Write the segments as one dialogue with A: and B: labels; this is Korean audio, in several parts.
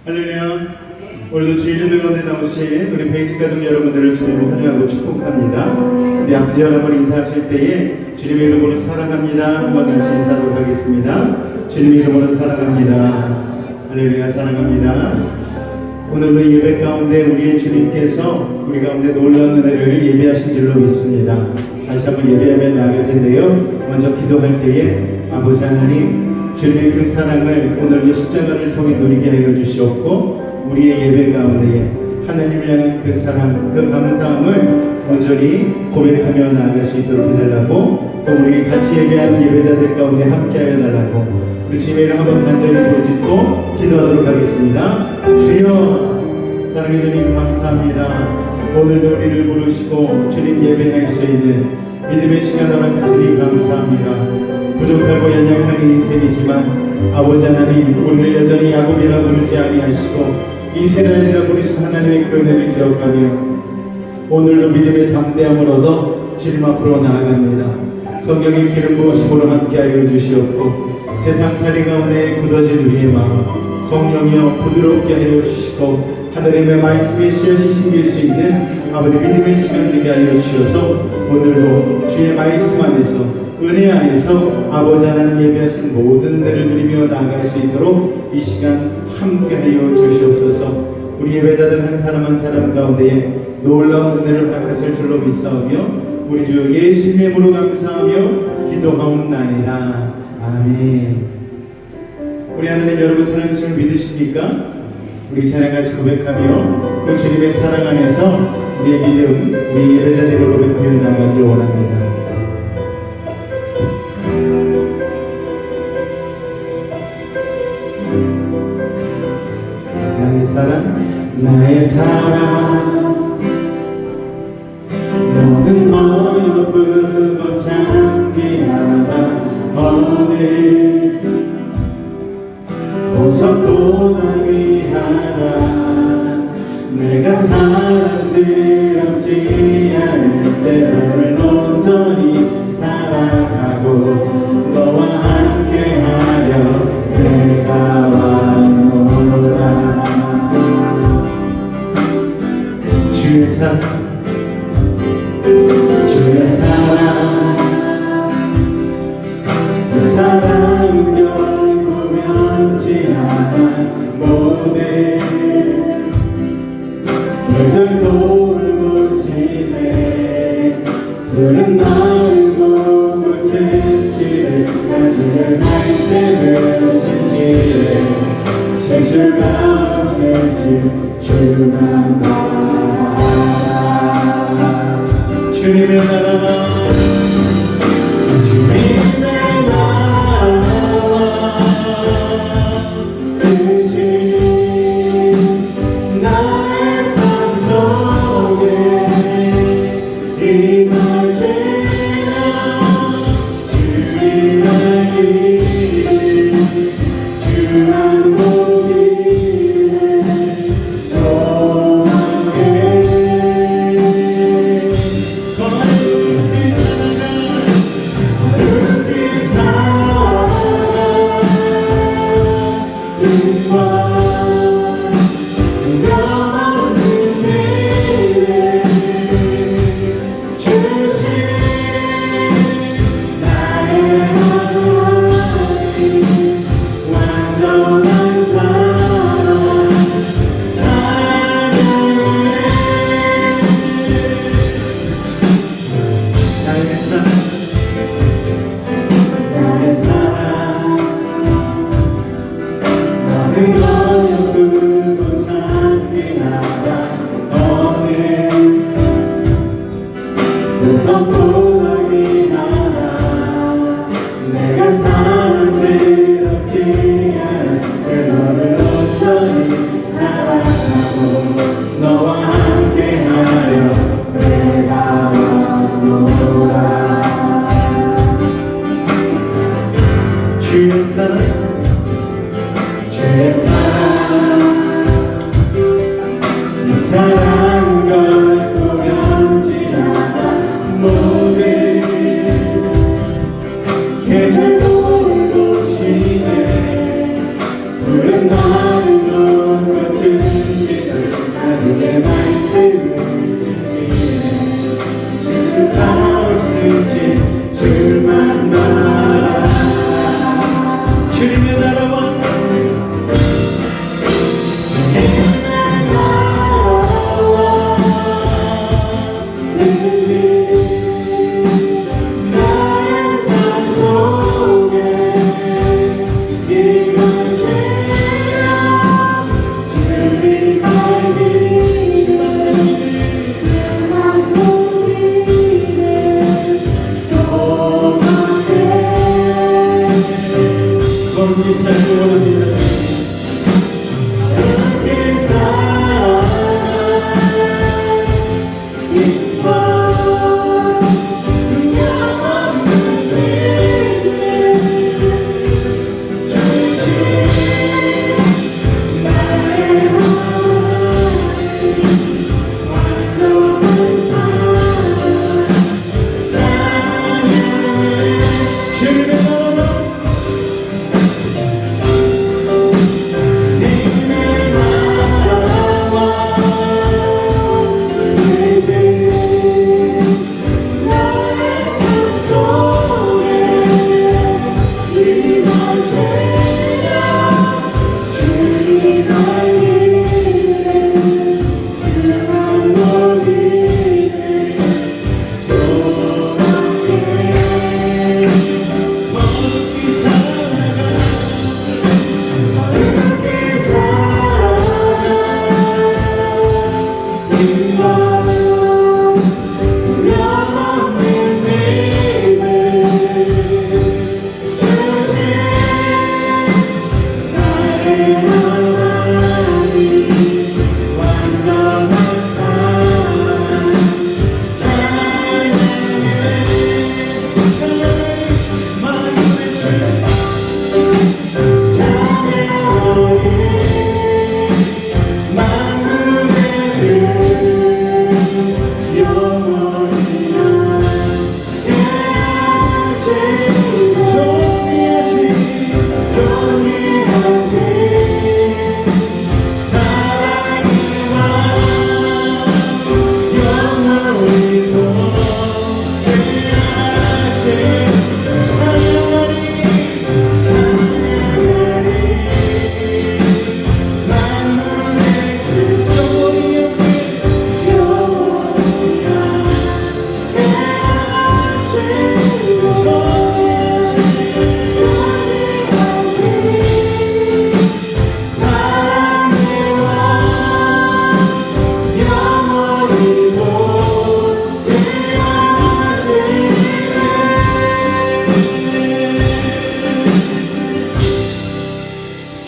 A: 할렐루야. 오늘도 주의 이름 가운데 나오신 우리 베이직 가족 여러분들을 주님으로 환영하고 축복합니다. 우리 앞서 여러분 인사하실 때에 주님의 이름으로 사랑합니다 한번 다시 인사하도록 하겠습니다. 주님의 이름으로 사랑합니다. 할렐루야. 사랑합니다. 오늘도 예배 가운데 우리의 주님께서 우리 가운데 놀라운 은혜를 예배하신 줄로 믿습니다. 다시 한번 예배하며 나갈 텐데요, 먼저 기도할 때에 아버지 하나님, 주님의 그 사랑을 오늘도 십자가를 통해 누리게 하여 주시옵고, 우리의 예배 가운데에 하나님을 향한 그 사랑, 그 감사함을 온전히 고백하며 나아갈 수 있도록 해달라고, 또 우리 같이 예배하는 예배자들 가운데 함께하여 달라고 우리 주님의 이름 한번 간절히 부르짖고 기도하도록 하겠습니다. 주여, 사랑의 주님 감사합니다. 오늘도 우리를 부르시고 주님 예배할 수 있는 믿음의 시간 허락하시니 감사합니다. 부족하고 연약한 인생이지만 아버지 하나님, 우리를 여전히 야곱이라 부르지 아니하시고 이스라엘이라 부르신 하나님의 그 은혜를 기억하며 오늘도 믿음의 담대함을 얻어 주님 앞으로 나아갑니다. 성령의 기름 부으심으로 함께하여 주시옵고, 세상살이 가운데 굳어진 우리의 마음 성령이여 부드럽게 하여 주시고, 하나님의 말씀에 씨앗이 심길 수 있는 아버지 믿음의 시간 되게 하여 주셔서 오늘도 주의 말씀 안에서, 은혜 안에서 아버지 하나님 예배하신 모든 은혜를 누리며 나아갈 수 있도록 이 시간 함께 하여 주시옵소서. 우리 예배자들 한 사람 한 사람 가운데에 놀라운 은혜를 허락하실 줄로 믿사오며 우리 주 예수님의 이름으로 감사하며 기도하옵나이다. 아멘. 우리 하나님 여러분 사랑하는 줄 믿으십니까? 우리 찬양같이 고백하며 그 주님의 사랑 안에서 우리의 믿음, 우리 예배자들을 고백하며 나아가기를 원합니다. 나의 사랑, 나의 사랑, 너는 어여쁘고 참기하다 어느 보석보다 귀하다. 내가 사랑스럽지 않을 때 너를 온전히 사랑하고 너와 함께하려 내가 왔노라. 주의 사랑, 주의 사랑, 그 사랑은 결코 변치 않아. 모든 계절 돌고치네. 푸른 나를 보고 채취해. 나 주의 말씀을 진실해. 실수가 없으신 주만 바라. 주님의 나라, 주님의 나라, 뜻이 나의 삶 속에 임하시라. 주님의 이름 주만 보기에 소망해. 거룩히 살아가 은과 영원한 미래 주신 나의 하나님, 완전한 사랑 찬양해. 나의 사랑, 나의 사랑, 너는 어여쁘고 참기하다 어느 보석보다 귀하다. 내가 사랑스럽지 않을 때 너를 온전히 사랑하고 너와 함께하려 내가 왔노라. 주의 사랑, 주의 사랑, 이 사랑 결코 변치 않아. 모든 계절 돌고치네. 푸른 나를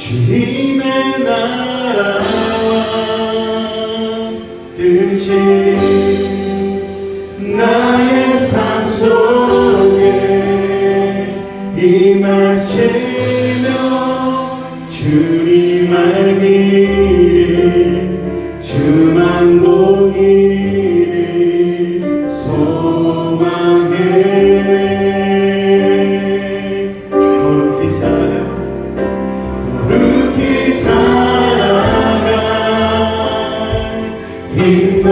A: 주님의 나라와 뜻이 나의 삶 속에 임하시며 주님 알기를 주만 보기를 소망해 거룩히 살아갈 힘과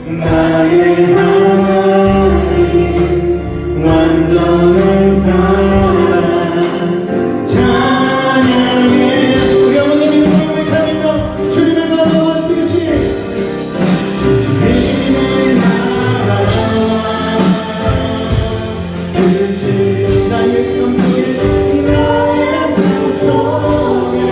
A: 나의 하나님 완전한 사랑 찬양해 우리 아버님 이름으로 고백합니다. 주님의 나라와 뜻이 주님의 나라와 뜻이 나의 삶 속에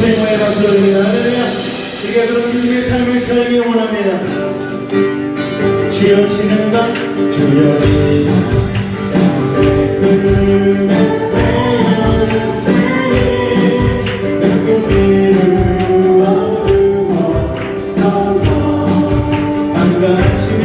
A: 주님의 박수입니다. 우리가 그런 주님의 삶을 살기 원합니다. 지어지는 것 주여지는 꿈에 빼앗으니 내 꿈을 얻어서서 반가시는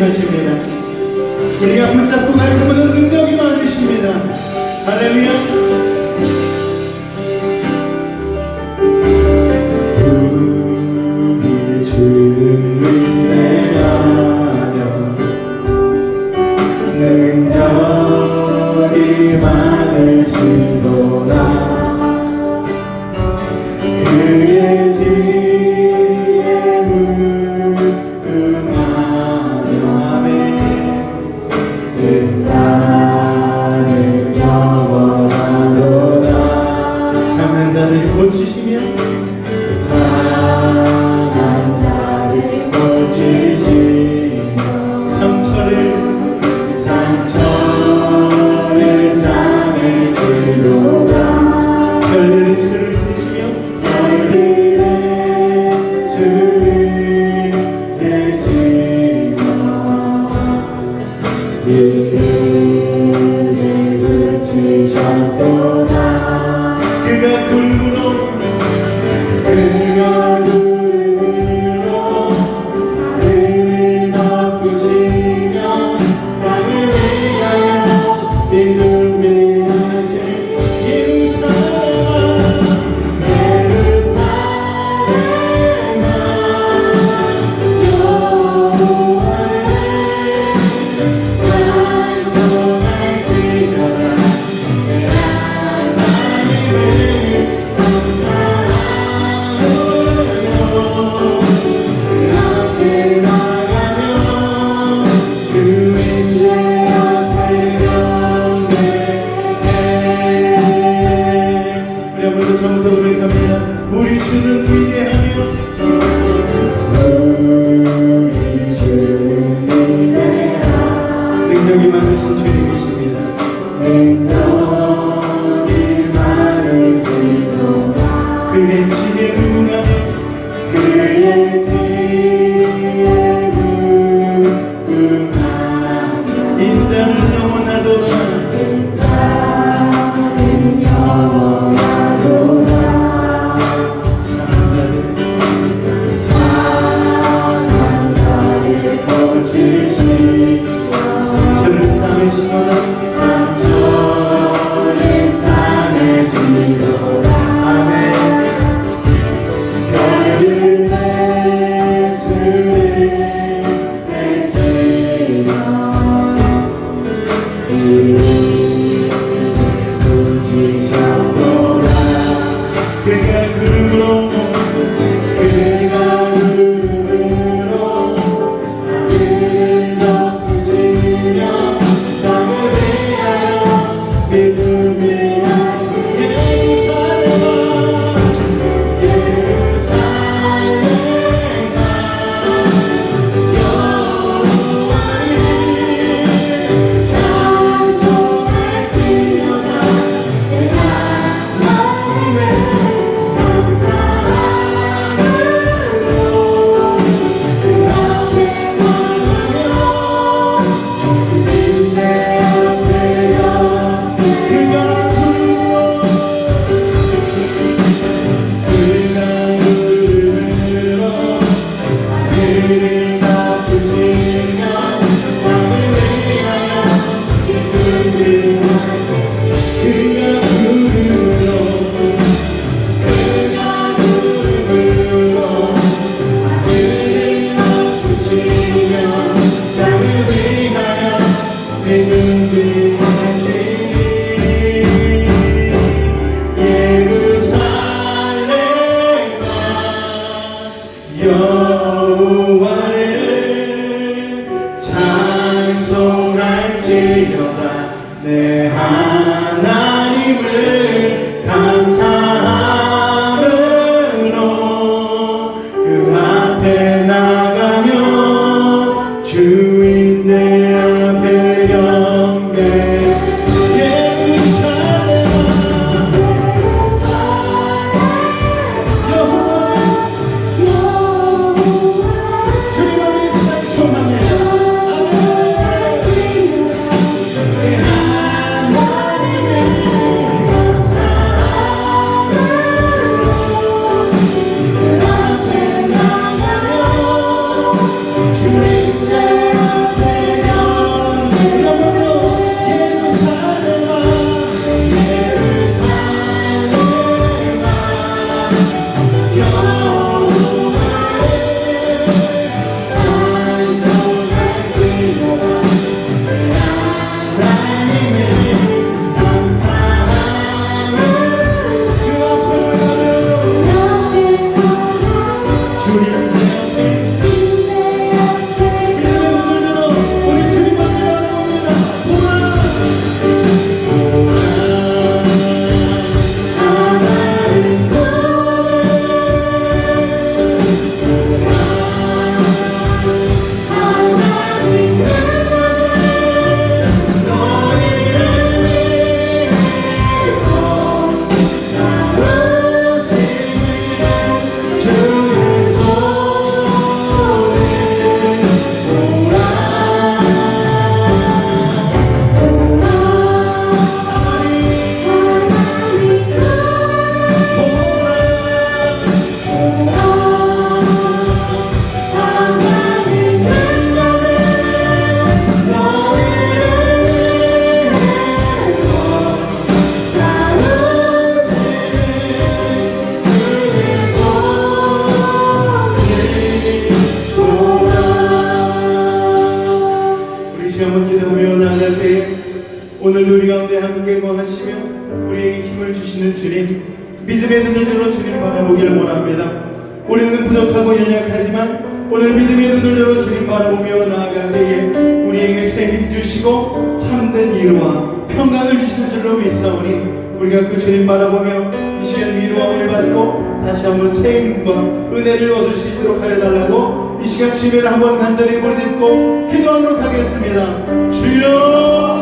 A: 하십니다. 우리가 붙잡고 갈 그분은 능력이 많으십니다. 할렐루야. 우리의 주는 은혜하며 능력이 많으시도다. 그의 뒤에 응하며 은사는 영원하도다. 상한 자들이 고치시며 상한 자들이 고치시며 상처를 삼으시도다. 별들의 수를 세시며 별들의 수를 세시며 이름을 붙이셨도다. 그가 굴무로 하늘을 덮으시며 땅을 위하여 준비하신 전부 고백합니다. 우리 주는 위대하며 우리 주는 위대하며 능력이 많으신 주님이십니다. 능력이 많으시도다. 그의 지혜 응하며 그의 지혜 응하며 인자는 영원하도다. 인자는 영원하도다. 상처를 삼으시도다. 아멘. 별들의 수를 세시며 이름을 붙이셨도다. 그가 구름으로 여호와의 오늘도 우리 가운데 함께 거하시며 우리에게 힘을 주시는 주님, 믿음의 눈을 들어 주님 바라보기를 원합니다. 우리는 부족하고 연약하지만 오늘 믿음의 눈을 들어 주님 바라보며 나아갈 때에 우리에게 새 힘 주시고 참된 위로와 평강을 주시는 줄로 믿사오니 우리가 그 주님 바라보며 이 시간 위로함을 받고 다시 한번 새 힘과 은혜를 얻을 수 있도록 하여 달라고 이 시간 주님을 한번 간절히 부르짖고 기도하도록 하겠습니다. 주여!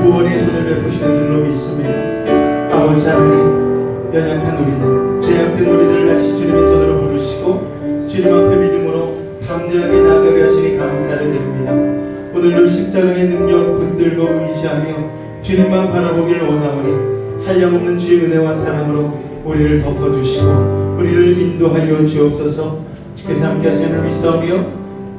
A: 구원의 손을 베푸시는 줄로 믿습니다. 아버지 하나님, 연약한 우리들, 죄악된 우리들을 다시 주님의 손으로 부르시고 주님 앞에 믿음으로 담대하게 나아가게 하시니 감사를 드립니다. 오늘도 십자가의 능력 붙들고 의지하며 주님만 바라보기를 원하오니 한량없는 주의 은혜와 사랑으로 우리를 덮어주시고 우리를 인도하여 주옵소서. 주께서 함께 하시는 믿사오며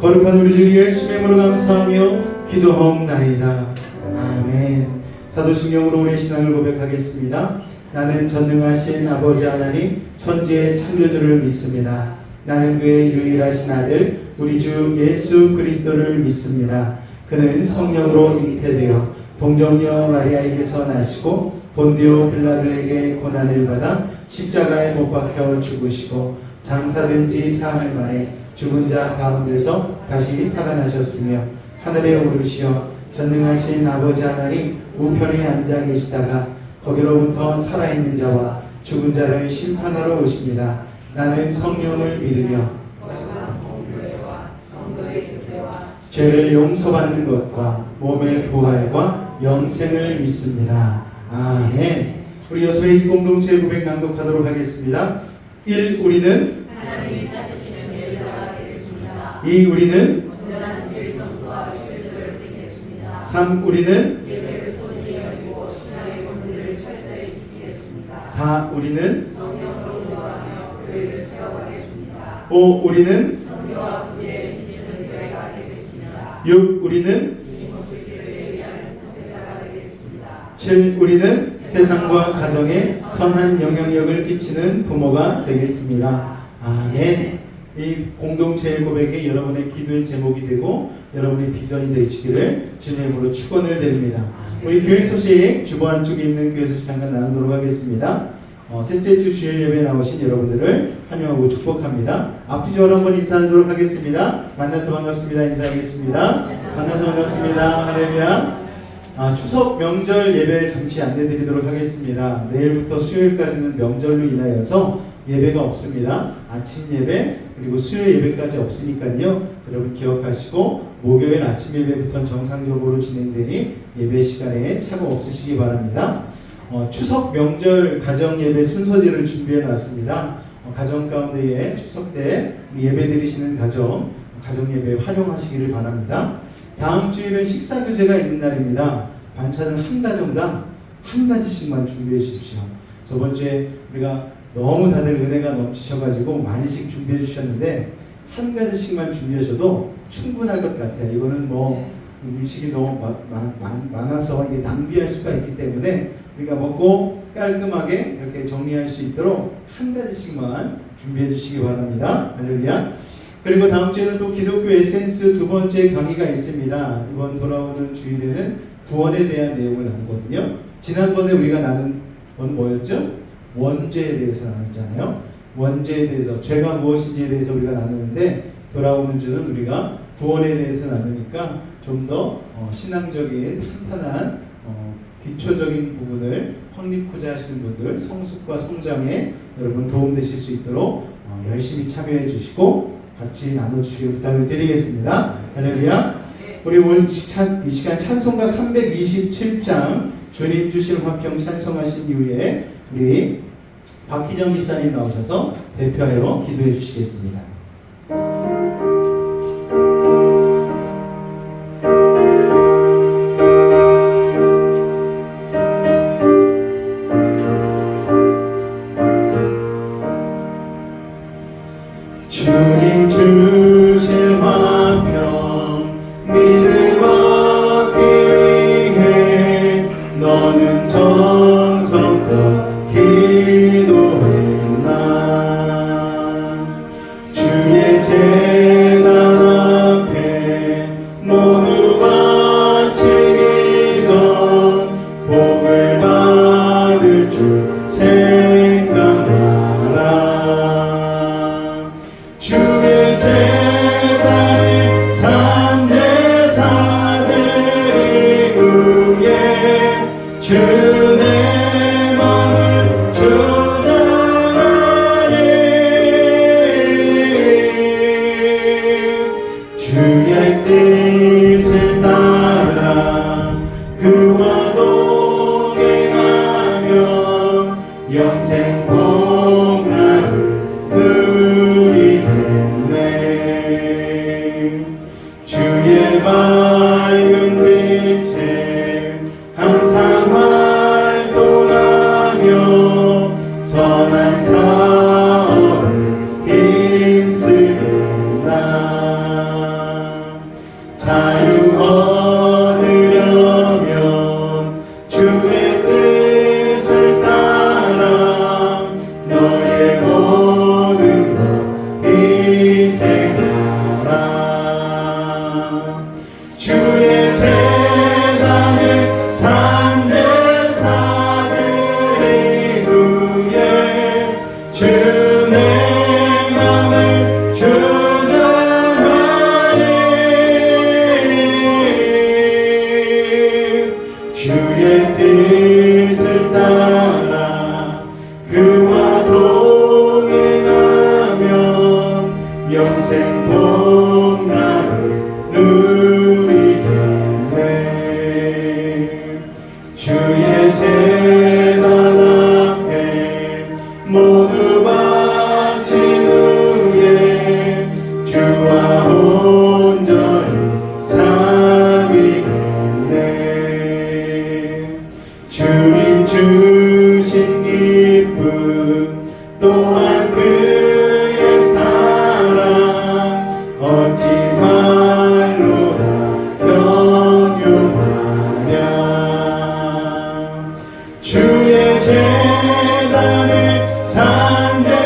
A: 거룩한 우리 주 예수의 이름으로 감사하며 기도하옵나이다. 아멘. 사도신경으로 우리의 신앙을 고백하겠습니다. 나는 전능하신 아버지 하나님 천지의 창조주를 믿습니다. 나는 그의 유일하신 아들 우리 주 예수 그리스도를 믿습니다. 그는 성령으로 잉태되어 동정녀 마리아에게서 나시고 본디오 빌라도에게 고난을 받아 십자가에 못 박혀 죽으시고 장사된 지 사흘 만에 죽은 자 가운데서 다시 살아나셨으며 하늘에 오르시어 전능하신 아버지 하나님 우편에 앉아 계시다가 거기로부터 살아있는 자와 죽은 자를 심판하러 오십니다. 나는 성령을 믿으며 죄를 용서받는 것과 몸의 부활과 영생을 믿습니다. 아멘. 우리 여수의 공동체 고백 낭독하도록 하겠습니다. 1. 우리는 하나님이 찾으시는 예배자가 되겠습니다. 2. 우리는 3. 우리는 예배를 소중히 여기고 신앙의 본질을 철저히 지키겠습니다. 4. 우리는 성령으로 인도하며 교회를 세워가겠습니다. 5. 우리는 성교와 구제에 미치는 교회가 되겠습니다. 6. 우리는 주님 오실 길을 예비하는 선배자가 되겠습니다. 7. 우리는 세상과 가정에 선한 영향력을 끼치는 부모가 되겠습니다. 아멘. 이 공동체의 고백이 여러분의 기도의 제목이 되고 여러분의 비전이 되시기를 주님의 이름으로 축원을 드립니다. 우리 교회 소식 주보 안쪽에 있는 교회 소식 잠깐 나누도록 하겠습니다. 셋째 주 주일 예배에 나오신 여러분들을 환영하고 축복합니다. 앞으로 한번 인사하도록 하겠습니다. 만나서 반갑습니다. 인사하겠습니다. 만나서 반갑습니다. 할렐루야. 추석 명절 예배 잠시 안내드리도록 하겠습니다. 내일부터 수요일까지는 명절로 인하여서 예배가 없습니다. 아침 예배 그리고 수요 예배까지 없으니까요. 여러분 기억하시고 목요일 아침 예배부터 정상적으로 진행되니 예배 시간에 착오 없으시기 바랍니다. 추석 명절 가정 예배 순서지를 준비해 놨습니다. 가정 가운데에 추석 때 예배 드리시는 가정 예배 활용하시기를 바랍니다. 다음 주일은 식사 교제가 있는 날입니다. 반찬은 한 가정당 한 가지씩만 준비해 주십시오. 저번 주에 우리가 너무 다들 은혜가 넘치셔가지고 많이씩 준비해 주셨는데 한 가지씩만 준비하셔도 충분할 것 같아요. 이거는 뭐 음식이 너무 많아서 이게 낭비할 수가 있기 때문에 우리가 먹고 깔끔하게 이렇게 정리할 수 있도록 한 가지씩만 준비해 주시기 바랍니다. 할렐루야. 그리고 다음 주에는 또 기독교 에센스 두 번째 강의가 있습니다. 이번 돌아오는 주일에는 구원에 대한 내용을 나누거든요. 지난번에 우리가 나눈 건 뭐였죠? 원죄에 대해서 나눴잖아요. 원죄에 대해서, 죄가 무엇인지에 대해서 우리가 나누는데 돌아오는 주는 우리가 구원에 대해서 나누니까 좀 더 신앙적인 탄탄한 기초적인 부분을 확립하고자 하시는 분들 성숙과 성장에 여러분 도움되실 수 있도록 열심히 참여해 주시고 같이 나눠주시길 부탁을 드리겠습니다. 할렐루야. 우리 오늘 이 시간 찬송가 327장 주님 주실 화평 찬송하신 이후에 우리 박희정 집사님 나오셔서 대표하여 기도해 주시겠습니다. 주님 주실 화평 믿음 얻기 위해 너는 정성껏 기도했나. 주의 재단 앞에 모두 바치기 전 복을 받을 줄 생각하라. 주의 재단에 산제사들이 위해 주의 마음을 주장하리. 주의 뜻을 따라 그와 동행하며 영생 복락을 누리겠네. 주의 밝은 빛에 항상 활동하며 선한 사업을 힘쓰겠나. 자유 얻으려면 주의 뜻을 따라 너의 모든 것 희생하라. 주의 재단에 산제사들이 위해 주의 마음을 주장하리. 주의 뜻을 따라 그와 동행하면 영생 복락을 누리겠네. 주의 재단 앞에 모두 바친 후에 주와 온전히 사귀겠네. 주님 주신 기쁨 또한 그의 사랑 어찌 말로 다 경유하랴. 주의 재단에 산제사들이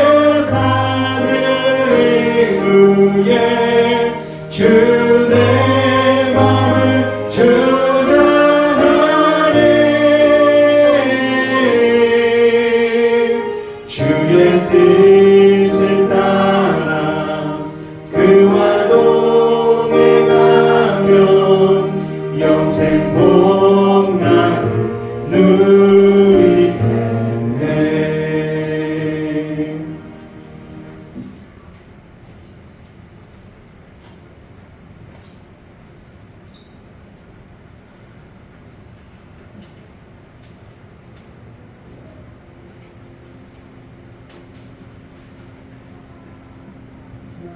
A: 위해 주의 마음을 주장하리. 주의 뜻을 따라 그와 동행하면 영생 복락을 누리겠네.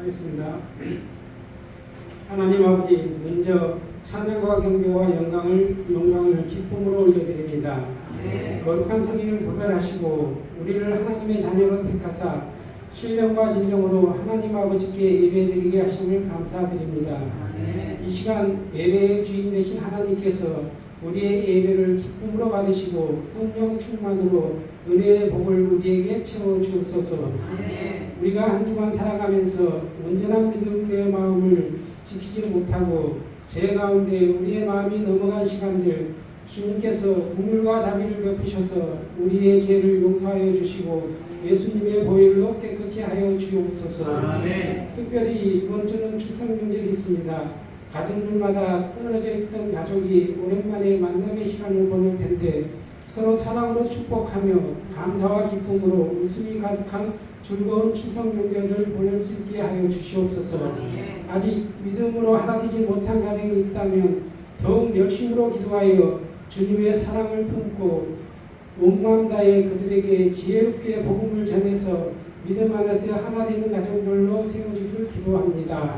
B: 하겠습니다. 하나님 아버지, 먼저 찬양과 경배와 영광을 기쁨으로 올려드립니다. 거룩한 성인을 구별하시고 우리를 하나님의 자녀로 택하사 신령과 진정으로 하나님 아버지께 예배드리게 하심을 감사드립니다. 이 시간 예배의 주인 되신 하나님께서 우리의 예배를 기쁨으로 받으시고 성령 충만으로 은혜의 복을 우리에게 채워주옵소서. 우리가 한 주간 살아가면서 온전한 믿음의 마음을 지키지 못하고 죄 가운데 우리의 마음이 넘어간 시간들 주님께서 국물과 자비를 베푸셔서 우리의 죄를 용서하여 주시고 예수님의 보혈로 깨끗게 하여 주옵소서. 특별히 이번 주는 추석 명절이 있습니다. 가정들마다 떨어져 있던 가족이 오랜만에 만남의 시간을 보낼 텐데 서로 사랑으로 축복하며 감사와 기쁨으로 웃음이 가득한 즐거운 추석 명절을 보낼 수 있게 하여 주시옵소서. 아직 믿음으로 하나되지 못한 가정이 있다면 더욱 열심으로 기도하여 주님의 사랑을 품고 온 마음 다해 그들에게 지혜롭게 복음을 전해서 믿음 안에서 하나 되는 가정들로 세워주길 기도합니다.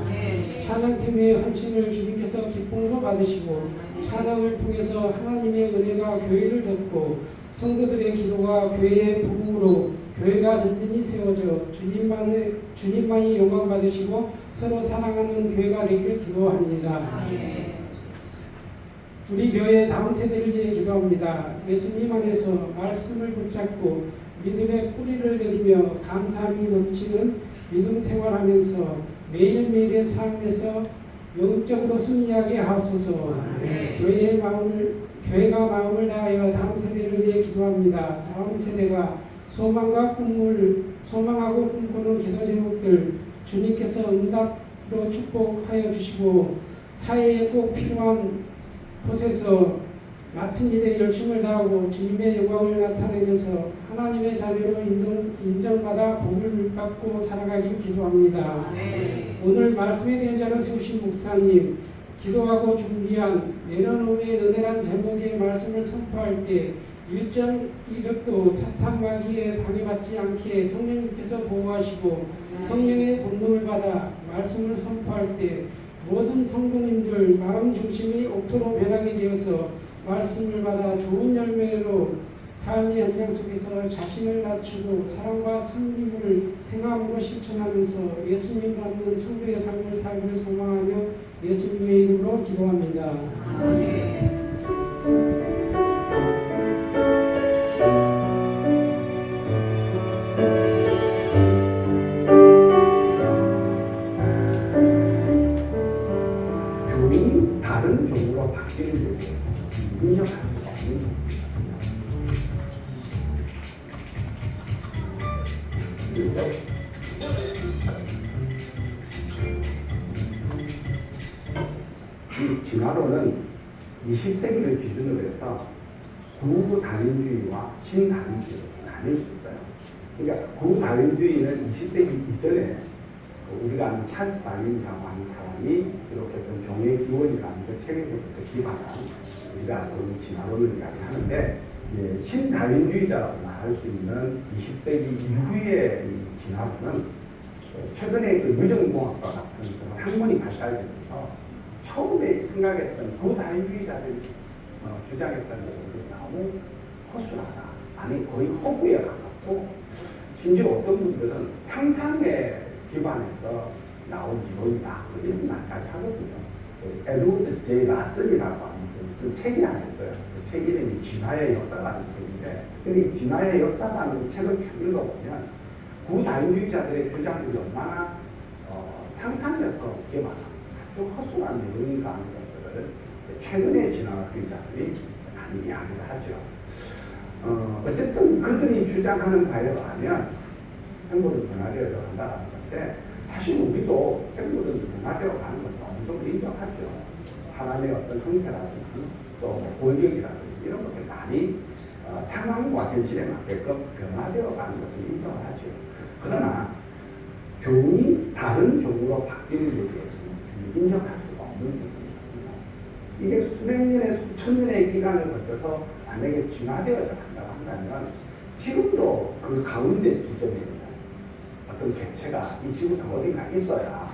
B: 찬양팀의 헌신을 주님께서 기쁨으로 받으시고 찬양을 통해서 하나님의 은혜가 교회를 덮고 성도들의 기도가 교회의 복음으로 교회가 든든히 세워져 주님만이 영광 받으시고 서로 사랑하는 교회가 되길 기도합니다. 우리 교회의 다음 세대를 위해 기도합니다. 예수님 안에서 말씀을 붙잡고 믿음의 뿌리를 내리며 감사함이 넘치는 믿음 생활하면서 매일매일의 삶에서 영적으로 승리하게 하소서. 교회가 마음을 다하여 다음 세대를 위해 기도합니다. 다음 세대가 소망하고 꿈꾸는 기도 제목들 주님께서 응답으로 축복하여 주시고 사회에 꼭 필요한 곳에서 맡은 일에 열심을 다하고 주님의 영광을 나타내면서 하나님의 자녀로 인정받아 복을 받고 살아가길 기도합니다. 오늘 말씀에 대한 자로 세우신 목사님, 기도하고 준비한 내려놓음의 은혜란 제목의 말씀을 선포할 때 1.1도 사탄 마귀에 방해받지 않게 성령님께서 보호하시고 성령의 본능을 받아 말씀을 선포할 때 모든 성도님들 마음 중심이 옥토로 변하게 되어서 말씀을 받아 좋은 열매로 삶의 현장 속에서 자신을 낮추고 사랑과 승리를 행함으로 실천하면서 예수님 닮은 성도의 삶을 살기를 소망하며 예수님의 이름으로 기도합니다.
C: 종이 다른 종으로 바뀌는 데 대해서 인정할 수가 없는 겁니다. 이 진화론은 20세기를 기준으로 해서 구다윈주의와 신다윈주의로 좀 나뉠 수 있어요. 그러니까 구다윈주의는 20세기 이전에 우리가 아는 찰스 다윈이라고 하는 사람이 기록했던 종의 기원이라는 그 책에서부터 기반한 우리가 그 진화론을 이야기하는데, 신다윈주의자라고 말할 수 있는 20세기 이후의 이 진화론은 최근에 그 유전공학과 같은 그런 학문이 발달되면서 처음에 생각했던 구다윈주의자들이 주장했던 내용들이 너무 허술하다, 아니 거의 허구에 가깝고, 심지어 어떤 분들은 상상에 기반해서 나온 이론이다, 이런 말까지 하거든요. 에드워드 J. 라셀이라고 하는 분이 쓴 책이 하나 있어요. 그 책 이름이 진화의 역사라는 책인데, 근데 이 진화의 역사라는 책을 쭉 읽어보면 구다윈주의자들의 주장들이 얼마나 상상에서 기반한 아주 허술한 내용인가 하는 것들을 최근의 진화주의자들이 많이 이야기를 하죠. 어쨌든 그들이 주장하는 바에 의하면 생물은 변화되어져 간다는 건데, 사실 우리도 생물은 변화되어 가는 것을 어느 정도 인정하죠. 사람의 어떤 형태라든지 또 골격이라든지 이런 것들 많이 상황과 현실에 맞게끔 변화되어 가는 것을 인정을 하죠. 그러나 종이 다른 종으로 바뀌는 데 대해서는 인정할 수가 없는 부분이거든요. 이게 수백 년의 수천 년의 기간을 거쳐서 만약에 진화되어져 간다고 한다면 지금도 그 가운데 지점에 있는 어떤 개체가 이 지구상 어딘가 있어야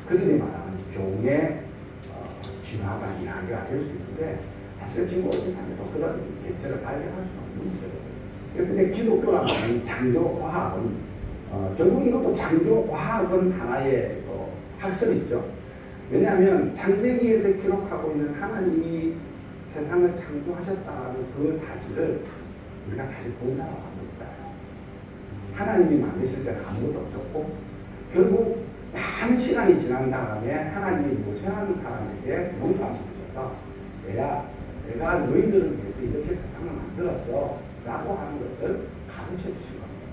C: 그들이 말하는 종의 진화가 이야기가 될 수 있는데, 사실 지금 어디서도 그런 개체를 발견할 수는 없는 문제거든요. 그래서 이제 기독교가 말하는 창조과학은 결국 이것도 창조과학은 하나의 학설이죠. 왜냐하면 창세기에서 기록하고 있는 하나님이 세상을 창조하셨다는 그 사실을 우리가 사실 본 사람 아무것도잖아요. 하나님이 만드실 때는 아무것도 없었고, 결국 많은 시간이 지난 다음에 하나님이 모세라는 사람에게 영감을 주셔서 내가 너희들을 위해서 이렇게 세상을 만들었어 라고 하는 것을 가르쳐 주신 겁니다.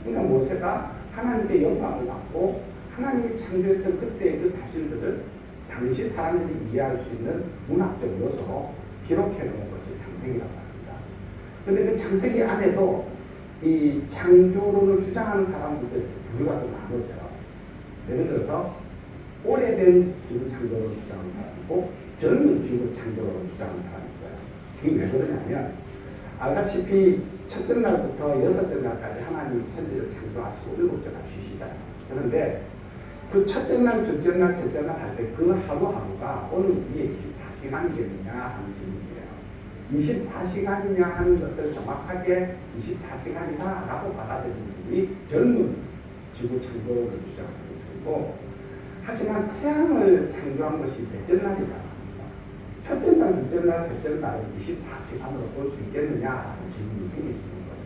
C: 그러니까 모세가 하나님께 영감을 받고 하나님이 창조했던 그때의 그 사실들을 당시 사람들이 이해할 수 있는 문학적 요소로 기록해 놓은 것이 창세기라고 합니다. 그런데 그 창세기 안에도 이 창조론을 주장하는 사람들도 부류가 좀 나눠져요. 예를 들어서 오래된 지구 창조론을 주장하는 사람이고 젊은 지구 창조론을 주장하는 사람이 있어요. 그게 왜 그러냐면, 알다시피 첫째 날부터 여섯째 날까지 하나님이 천지를 창조하시고 일곱째가 쉬시잖아요. 그런데 그 첫째 날, 둘째 날, 셋째 날 할 때 그 하루하루가 오늘 우리의 24시간이겠느냐 하는 질문이에요. 24시간이냐 하는 것을 정확하게 24시간이다라고 받아들이는 분이 젊은 지구 창조론을 주장하고 있고, 하지만 태양을 창조한 것이 넷째 날이지 않습니까? 첫째 날, 둘째 날, 셋째 날은 24시간으로 볼 수 있겠느냐라는 질문이 생길 수 있는 거죠.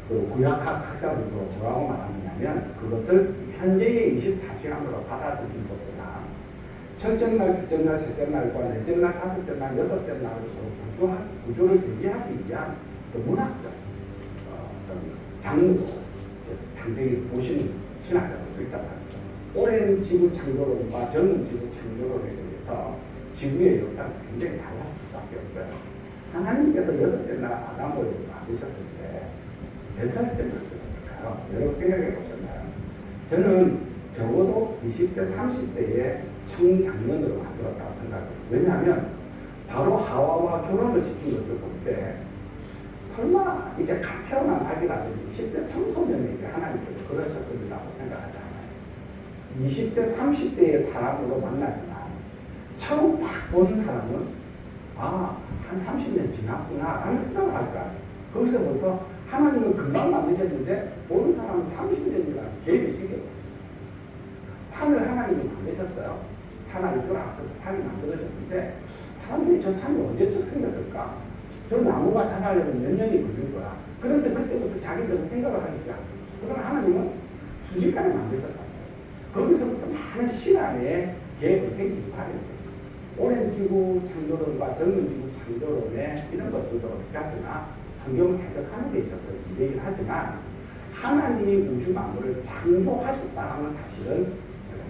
C: 그리고 구약학 학자들도 뭐라고 말하느냐면 그것을 현재의 24시간으로 받아들이는 것보다 첫째 날, 둘째 날, 셋째 날과 넷째 날, 다섯째 날, 여섯째 날로서 구조를 대비하기 위한 또 문학적 어떤 장르도 창세기를 보시는 신학자들도 있단 말이죠. 오랜 지구 창조론과 젊은 지구 창조론에 대해서 지구의 역사는 굉장히 달라질 수밖에 없어요. 하나님께서 여섯째 날 아담을 만드셨을 때 몇 살쯤 만들었을까요? 여러분 생각해 보셨나요? 저는 적어도 20대, 30대에 청장년으로 만들었다고 생각해요. 왜냐하면 바로 하와와 결혼을 시킨 것을 볼 때 설마 이제 갓 태어난 아기라든지 10대 청소년에게 하나님께서 그러셨습니다고 생각하지 않아요. 20대, 30대의 사람으로 만나지만 처음 딱 보는 사람은 한 30년 지났구나 라는 생각을 할 거야. 거기서부터 하나님은 금방 만드셨는데 보는 사람은 30년이라는 계획이 생겨요. 산을 하나님이 만드셨어요. 산아 있으라 그래서 산이 만들어졌는데 사람들이 저 산이 언제쯤 생겼을까? 저 나무가 자라려면 몇 년이 걸릴 거야. 그런데 그때부터 자기들은 생각을 하기 시작해요. 그러나 하나님은 순식간에 만드셨다. 거기서부터 많은 시간의 계획을 생기기 바랍니다. 오랜 지구 창조론과 젊은 지구 창조론의 이런 것들도 어디까지나 성경을 해석하는 데 있어서 문제이긴 하지만 하나님이 우주 만물을 창조하셨다는 사실은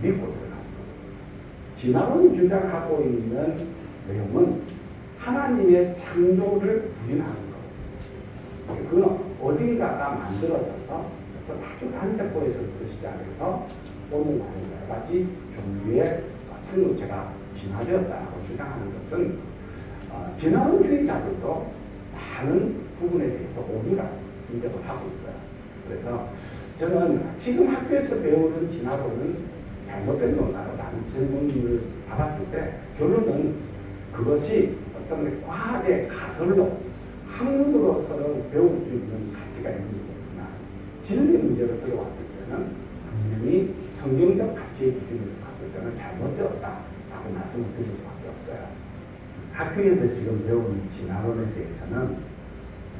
C: 믿고 들어가는 거예요. 진화론이 주장하고 있는 내용은 하나님의 창조를 부인하는 거예요. 그건 어딘가가 만들어져서 아주 단세포에서부터 시작해서 오늘 많은 여러 가지 종류의 생물체가 진화되었다고 주장하는 것은 진화론주의자들도 많은 부분에 대해서 오류라고 인정을 하고 있어요. 그래서 저는 지금 학교에서 배우는 진화론은 잘못된 논라는 질문을 받았을 때 결론은 그것이 어떤 과학의 가설로 학문으로서는 배울 수 있는 가치가 있는지 모르지만 진리 문제로 들어왔을 때는 분명히 성경적 가치의 기준에서 봤을 때는 잘못되었다라고 말씀을 드릴 수밖에 없어요. 학교에서 지금 배우는 진화론에 대해서는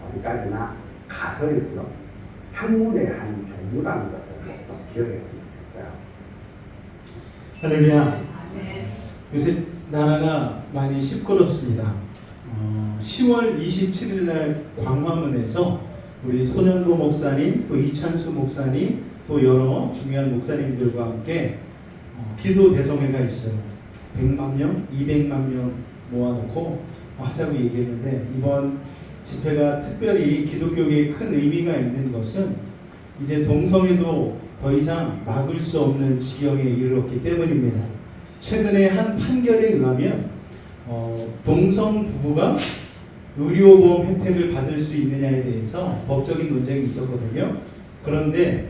C: 어디까지나 가설이고요. 학문의 한 종류라는 것을 좀 기억했으면 좋겠어요.
A: 할렐루야. 요새 나라가 많이 시끄럽습니다. 10월 27일 날 광화문에서 우리 손현보 목사님, 또 이찬수 목사님, 또 여러 중요한 목사님들과 함께 기도 대성회가 있어요. 100만 명, 200만 명 모아놓고 하자고 얘기했는데 이번 집회가 특별히 기독교계에 큰 의미가 있는 것은 이제 동성애도 더 이상 막을 수 없는 지경에 이르렀기 때문입니다. 최근에 한 판결에 의하면 동성 부부가 의료보험 혜택을 받을 수 있느냐에 대해서 법적인 논쟁이 있었거든요. 그런데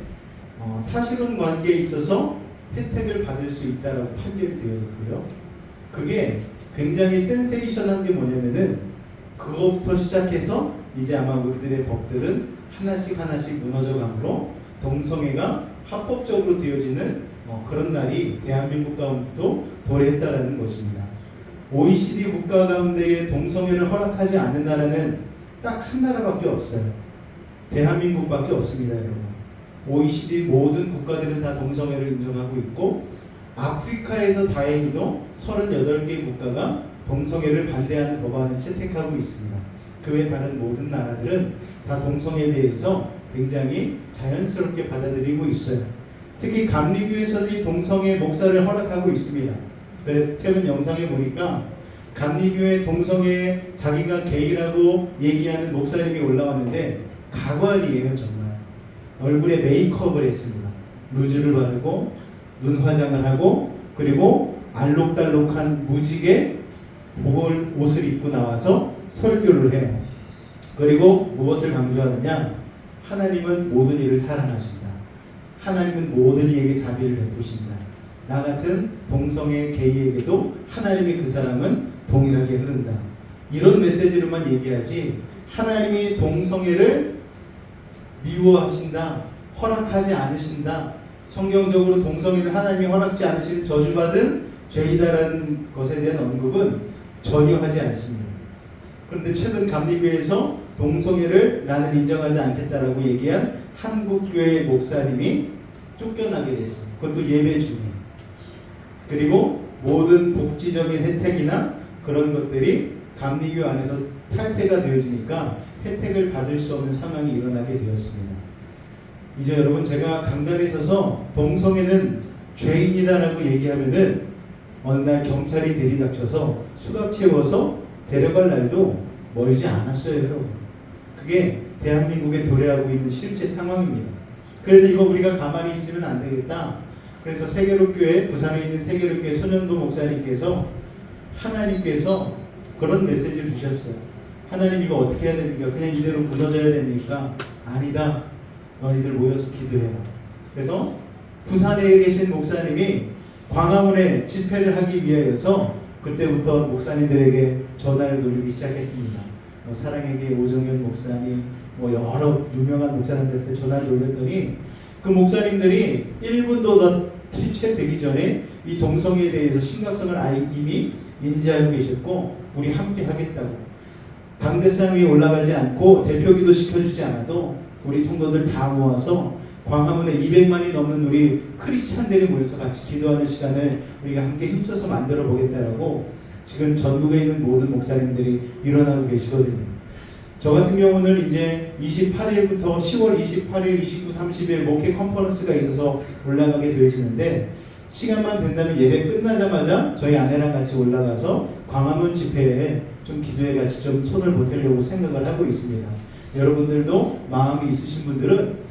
A: 사실혼 관계에 있어서 혜택을 받을 수 있다라고 판결이 되어졌고요. 그게 굉장히 센세이션한 게 뭐냐면은 그것부터 시작해서 이제 아마 우리들의 법들은 하나씩 무너져 가므로 동성애가 합법적으로 되어지는 그런 날이 대한민국 가운데도 도래했다라는 것입니다. OECD 국가 가운데 동성애를 허락하지 않는 나라는 딱 한 나라밖에 없어요. 대한민국밖에 없습니다, 여러분. OECD 모든 국가들은 다 동성애를 인정하고 있고 아프리카에서 다행히도 38개 국가가 동성애를 반대하는 법안을 채택하고 있습니다. 그 외 다른 모든 나라들은 다 동성애에 대해서 굉장히 자연스럽게 받아들이고 있어요. 특히 감리교에서도 이 동성애 목사를 허락하고 있습니다. 그래서 최근 영상에 보니까 감리교의 동성애 자기가 게이라고 얘기하는 목사님이 올라왔는데 가관이에요. 정말 얼굴에 메이크업을 했습니다. 루즈를 바르고 눈 화장을 하고 그리고 알록달록한 무지개 옷을 입고 나와서 설교를 해요. 그리고 무엇을 강조하느냐? 하나님은 모든 이를 사랑하신다. 하나님은 모든 이에게 자비를 베푸신다. 나 같은 동성애 게이에게도 하나님의 그 사랑은 동일하게 흐른다. 이런 메시지로만 얘기하지 하나님이 동성애를 미워하신다, 허락하지 않으신다, 성경적으로 동성애는 하나님이 허락지 않으시는 저주받은 죄이다라는 것에 대한 언급은 전혀 하지 않습니다. 그런데 최근 감리교회에서 동성애를 나는 인정하지 않겠다라고 얘기한 한국교회 목사님이 쫓겨나게 됐습니다. 그것도 예배 중에. 그리고 모든 복지적인 혜택이나 그런 것들이 감리교 안에서 탈퇴가 되어지니까 혜택을 받을 수 없는 상황이 일어나게 되었습니다. 이제 여러분, 제가 강단에 서서 동성애는 죄인이다라고 얘기하면은 어느 날 경찰이 들이닥쳐서 수갑 채워서 데려갈 날도 멀지 않았어요, 여러분. 그게 대한민국에 도래하고 있는 실제 상황입니다. 그래서 이거 우리가 가만히 있으면 안 되겠다. 그래서 세계로교회, 부산에 있는 세계로교회 손현도 목사님께서 하나님께서 그런 메시지를 주셨어요. 하나님, 이거 어떻게 해야 됩니까? 그냥 이대로 무너져야 됩니까? 아니다. 너희들 모여서 기도해라. 그래서 부산에 계신 목사님이 광화문에 집회를 하기 위하여서 그때부터 목사님들에게 전화를 돌리기 시작했습니다. 사랑에게 오정현 목사님, 여러 유명한 목사님들한테 전화를 돌렸더니 그 목사님들이 1분도 더 퇴치되기 전에 이 동성애에 대해서 심각성을 이미 인지하고 계셨고, 우리 함께 하겠다고, 강대상 위에 올라가지 않고 대표기도 시켜주지 않아도 우리 성도들 다 모아서 광화문에 200만이 넘는 우리 크리스찬들이 모여서 같이 기도하는 시간을 우리가 함께 힘써서 만들어 보겠다라고 지금 전국에 있는 모든 목사님들이 일어나고 계시거든요. 저 같은 경우는 이제 28일부터 10월 28일, 29, 30일 목회 컨퍼런스가 있어서 올라가게 되어지는데, 시간만 된다면 예배 끝나자마자 저희 아내랑 같이 올라가서 광화문 집회에 좀 기도에 같이 좀 손을 보태려고 생각을 하고 있습니다. 여러분들도 마음이 있으신 분들은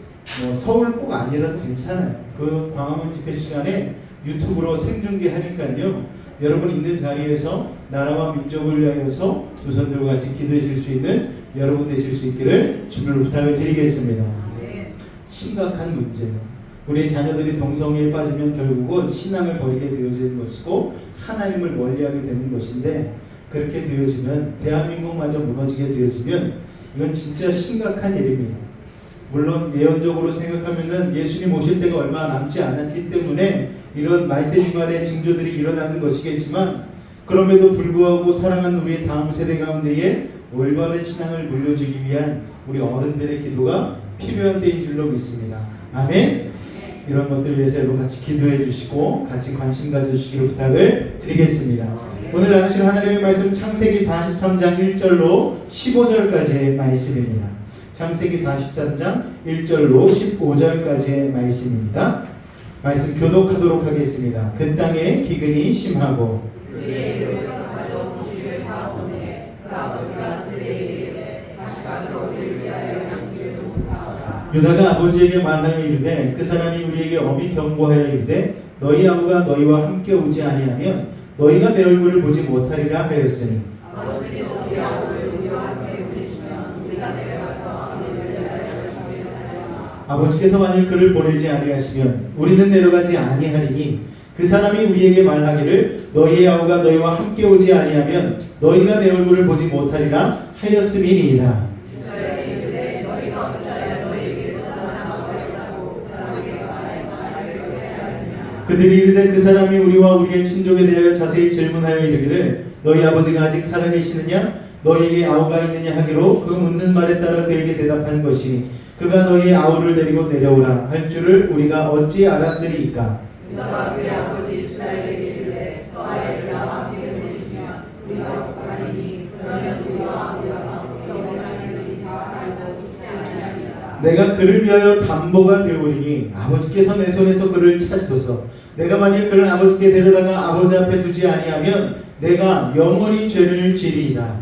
A: 서울 꼭 아니라도 괜찮아요. 그 광화문 집회 시간에 유튜브로 생중계하니까요, 여러분 있는 자리에서 나라와 민족을 위하여서 두 손 들고 같이 기도해 줄 수 있는 여러분 되실 수 있기를 주님을 부탁을 드리겠습니다. 심각한 문제예요. 우리 자녀들이 동성애에 빠지면 결국은 신앙을 버리게 되어지는 것이고 하나님을 멀리하게 되는 것인데, 그렇게 되어지면, 대한민국마저 무너지게 되어지면 이건 진짜 심각한 일입니다. 물론 예언적으로 생각하면은 예수님 오실 때가 얼마 남지 않았기 때문에 이런 말세지말의 징조들이 일어나는 것이겠지만, 그럼에도 불구하고 사랑하는 우리의 다음 세대 가운데에 올바른 신앙을 물려주기 위한 우리 어른들의 기도가 필요한 때인 줄로 믿습니다. 아멘. 이런 것들을 위해서 여러분 같이 기도해 주시고 같이 관심 가져주시기를 부탁을 드리겠습니다. 오늘 나누실 하나님의 말씀 창세기 43장 1절로 15절까지의 말씀입니다. 창세기 43장 1절로 15절까지의 말씀입니다. 말씀 교독하도록 하겠습니다. 그 땅에 기근이 심하고 유다가 아버지에게 말하여 이르되, 그 사람이 우리에게 엄히 경고하여 이르되, 너희 아우가 너희와 함께 오지 아니하면 너희가 내 얼굴을 보지 못하리라 하였으니,
D: 아버지께서 우리 아우를 우리와 함께 보내시면 우리가 내려가서
A: 아버지께서 만일 그를 보내지 아니하시면 우리는 내려가지 아니하리니, 그 사람이 우리에게 말하기를 너희의 아우가 너희와 함께 오지 아니하면 너희가 내 얼굴을 보지 못하리라 하였음이니이다. 그들이 이르되, 그 사람이 우리와 우리의 친족에 대하여 자세히 질문하여 이르기를 너희 아버지가 아직 살아계시느냐? 너희에게 아우가 있느냐 하기로 그 묻는 말에 따라 그에게 대답한 것이, 그가 너희의 아우를 데리고 내려오라 할 줄을 우리가 어찌 알았으리이까?
D: 유다가 그의 아버지 이스라엘에게 이르되, 저 아이를 나와 함께 보내시면 우리가 복하리니, 그러면 우리와 아버지가 영원한 아이들이 다 살고 죽지 아니하리라.
A: 내가 그를 위하여 담보가 되오리니 아버지께서 내 손에서 그를 찾으소서. 내가 만일 그를 아버지께 데려다가 아버지 앞에 두지 아니하면 내가 영원히 죄를 지리이다.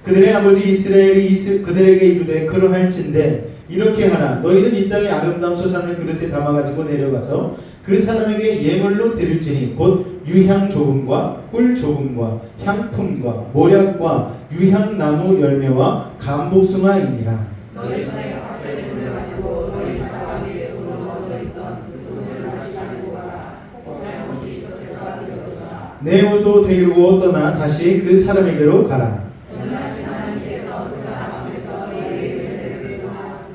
A: 그들의 아버지 이스라엘이 그들에게 이르되, 그러할진대 이렇게 하라. 너희는 이 땅의 아름다운 소산을 그릇에 담아가지고 내려가서 그 사람에게 예물로 드릴지니 곧 유향 조금과 꿀 조금과 향품과 모략과 유향나무 열매와 감복숭아이니라.
D: 너희 손에 갑자기 돌려가지고 너희 사람에게 돈을 얻어 있던 그 돈을 다시 가지고 가라. 잘못이 있었을 것 같으려거나
A: 내 옷도 데리고 떠나 다시 그 사람에게로 가라.
D: 전능하신 하나님께서 그 사람 앞에서 너희에게 내려주사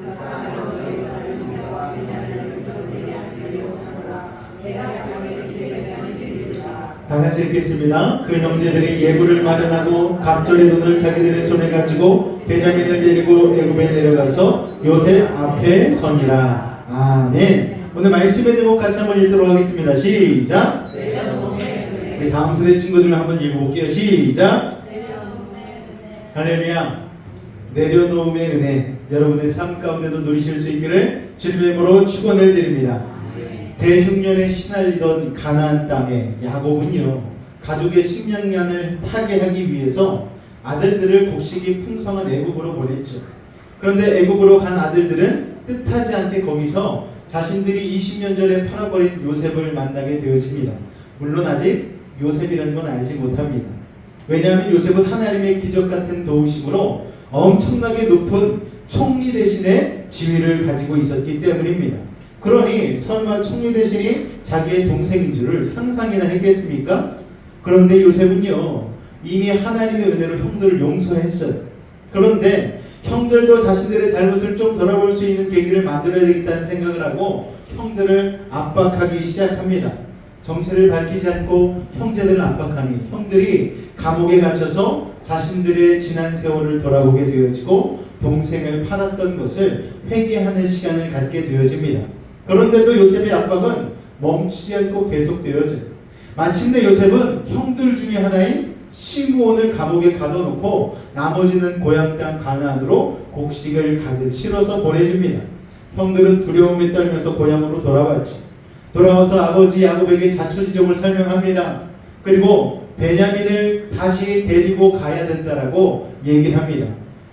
D: 그 사람으로 너희가 능력과 비난을 너희에게 하시려고 하노라. 내가 자기의 길에 대한 일이라.
A: 다 같이 읽겠습니다. 그 형제들이 예물을 마련하고 갑절의 돈을 자기들의 손에 가지고 베냐민을 데리고 애굽에 내려가서 요셉 앞에 서니라. 아멘. 오늘 말씀의 제목 같이 한번 읽도록 하겠습니다. 시작. 우리 다음 세대 친구들 한번 읽어볼게요. 시작. 할렐루야. 내려놓음의 은혜 여러분의 삶 가운데도 누리실 수 있기를 주님의 이름으로 축원을 드립니다. 대흉년에 시달리던 가나안 땅에 야곱은요 가족의 식량난을 타개하기 위해서 아들들을 곡식이 풍성한 애굽으로 보냈죠. 그런데 애굽으로 간 아들들은 뜻하지 않게 거기서 자신들이 20년 전에 팔아버린 요셉을 만나게 되어집니다. 물론 아직 요셉이라는 건 알지 못합니다. 왜냐하면 요셉은 하나님의 기적 같은 도우심으로 엄청나게 높은 총리 대신에 지위를 가지고 있었기 때문입니다. 그러니 설마 총리 대신이 자기의 동생인 줄을 상상이나 했겠습니까? 그런데 요셉은요 이미 하나님의 은혜로 형들을 용서했어요. 그런데 형들도 자신들의 잘못을 좀 돌아볼 수 있는 계기를 만들어야 되겠다는 생각을 하고 형들을 압박하기 시작합니다. 정체를 밝히지 않고 형제들을 압박하니 형들이 감옥에 갇혀서 자신들의 지난 세월을 돌아보게 되어지고 동생을 팔았던 것을 회개하는 시간을 갖게 되어집니다. 그런데도 요셉의 압박은 멈추지 않고 계속되어져요. 마침내 요셉은 형들 중에 하나인 시므온을 감옥에 가둬놓고 나머지는 고향 땅 가나안으로 곡식을 가득 실어서 보내줍니다. 형들은 두려움에 떨면서 고향으로 돌아왔죠. 돌아와서 아버지 야곱에게 자초지종을 설명합니다. 그리고 베냐민을 다시 데리고 가야 된다라고 얘기를 합니다.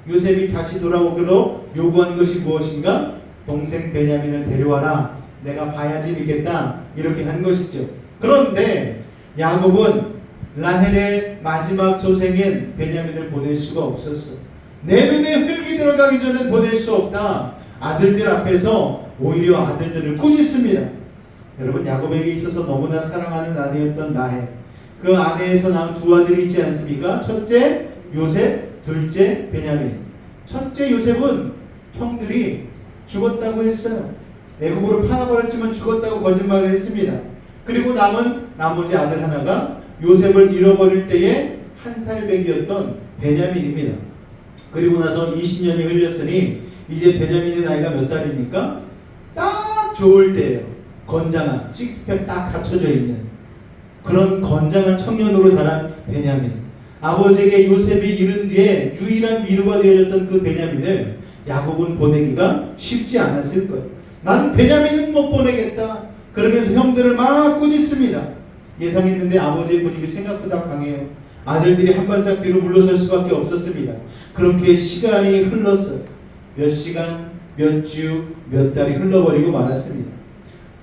A: 요셉이 다시 돌아오기로 요구한 것이 무엇인가? 동생 베냐민을 데려와라. 내가 봐야지 믿겠다. 이렇게 한 것이죠. 그런데 야곱은 라헬의 마지막 소생인 베냐민을 보낼 수가 없었어. 내 눈에 흙이 들어가기 전에 보낼 수 없다. 아들들 앞에서 오히려 아들들을 꾸짖습니다. 여러분 야곱에게 있어서 너무나 사랑하는 아내였던 라헬. 그 아내에서 낳은 두 아들이 있지 않습니까? 첫째 요셉, 둘째 베냐민. 첫째 요셉은 형들이 죽었다고 했어요. 애굽으로 팔아버렸지만 죽었다고 거짓말을 했습니다. 그리고 남은 나머지 아들 하나가 요셉을 잃어버릴 때에 한 살배기였던 베냐민입니다. 그리고 나서 20년이 흘렸으니 이제 베냐민의 나이가 몇 살입니까? 딱 좋을 때예요. 건장한 식스팩 딱 갖춰져 있는 그런 건장한 청년으로 자란 베냐민. 아버지에게 요셉이 이른 뒤에 유일한 위로가 되어졌던 그 베냐민을 야곱은 보내기가 쉽지 않았을 거예요. 난 베냐민은 못 보내겠다. 그러면서 형들을 막 꾸짖습니다. 예상했는데 아버지의 고집이 생각보다 강해요. 아들들이 한 발짝 뒤로 물러설 수밖에 없었습니다. 그렇게 시간이 흘렀어요. 몇 시간, 몇 주, 몇 달이 흘러버리고 말았습니다.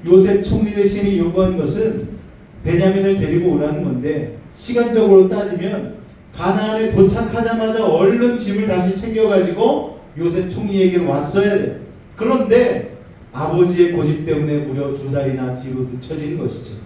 A: 요셉 총리 대신이 요구한 것은 베냐민을 데리고 오라는 건데 시간적으로 따지면 가나안에 도착하자마자 얼른 짐을 다시 챙겨가지고 요셉 총리에게로 왔어야 돼요. 그런데 아버지의 고집 때문에 무려 2달이나 뒤로 늦춰진 것이죠.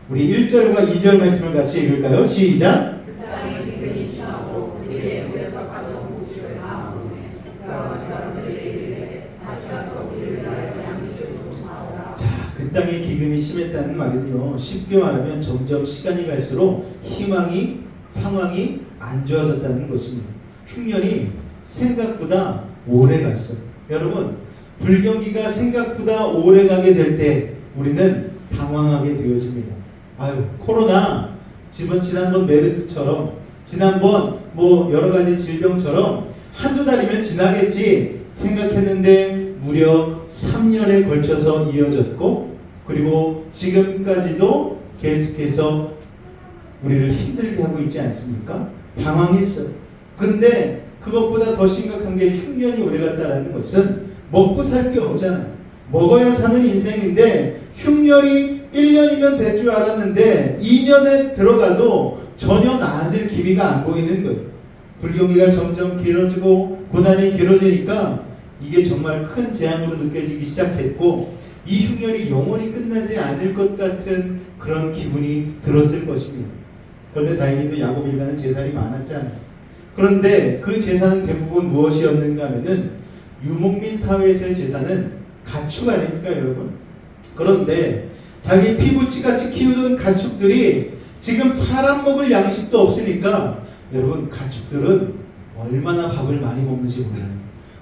A: 우리 1절과 2절 말씀을 같이 읽을까요? 시작.
D: 그 땅에 기근이 심하고 그들이 애굽에서 가져온 곡식을 다 먹으매 그 아버지가 그들에게 이르되 다시 가서 우리를 위하여 양식을 좀 사오라.
A: 자, 그 땅에 기근이 심했다는 말은요, 쉽게 말하면 점점 시간이 갈수록 희망이, 상황이 안 좋아졌다는 것입니다. 흉년이 생각보다 오래 갔어요. 여러분, 불경기가 생각보다 오래 가게 될 때 우리는 당황하게 되어집니다. 아유, 코로나, 지난번 메르스처럼, 지난번 뭐 여러 가지 질병처럼 한두 달이면 지나겠지 생각했는데 무려 3년에 걸쳐서 이어졌고, 그리고 지금까지도 계속해서 우리를 힘들게 하고 있지 않습니까? 당황했어요. 근데 그것보다 더 심각한 게 흉년이 오래갔다는 것은 먹고 살 게 없잖아요. 먹어야 사는 인생인데 흉년이 1년이면 될 줄 알았는데 2년에 들어가도 전혀 나아질 기미가 안 보이는 거예요. 불경기가 점점 길어지고 고난이 길어지니까 이게 정말 큰 재앙으로 느껴지기 시작했고 이 흉년이 영원히 끝나지 않을 것 같은 그런 기분이 들었을 것입니다. 그런데 다행히도 야곱 일가는 재산이 많았잖아요. 그런데 그 재산은 대부분 무엇이었는가 하면은 유목민 사회에서의 재산은 가축 아닙니까 여러분? 그런데 자기 피부치같이 키우던 가축들이 지금 사람 먹을 양식도 없으니까 여러분 가축들은 얼마나 밥을 많이 먹는지 몰라요.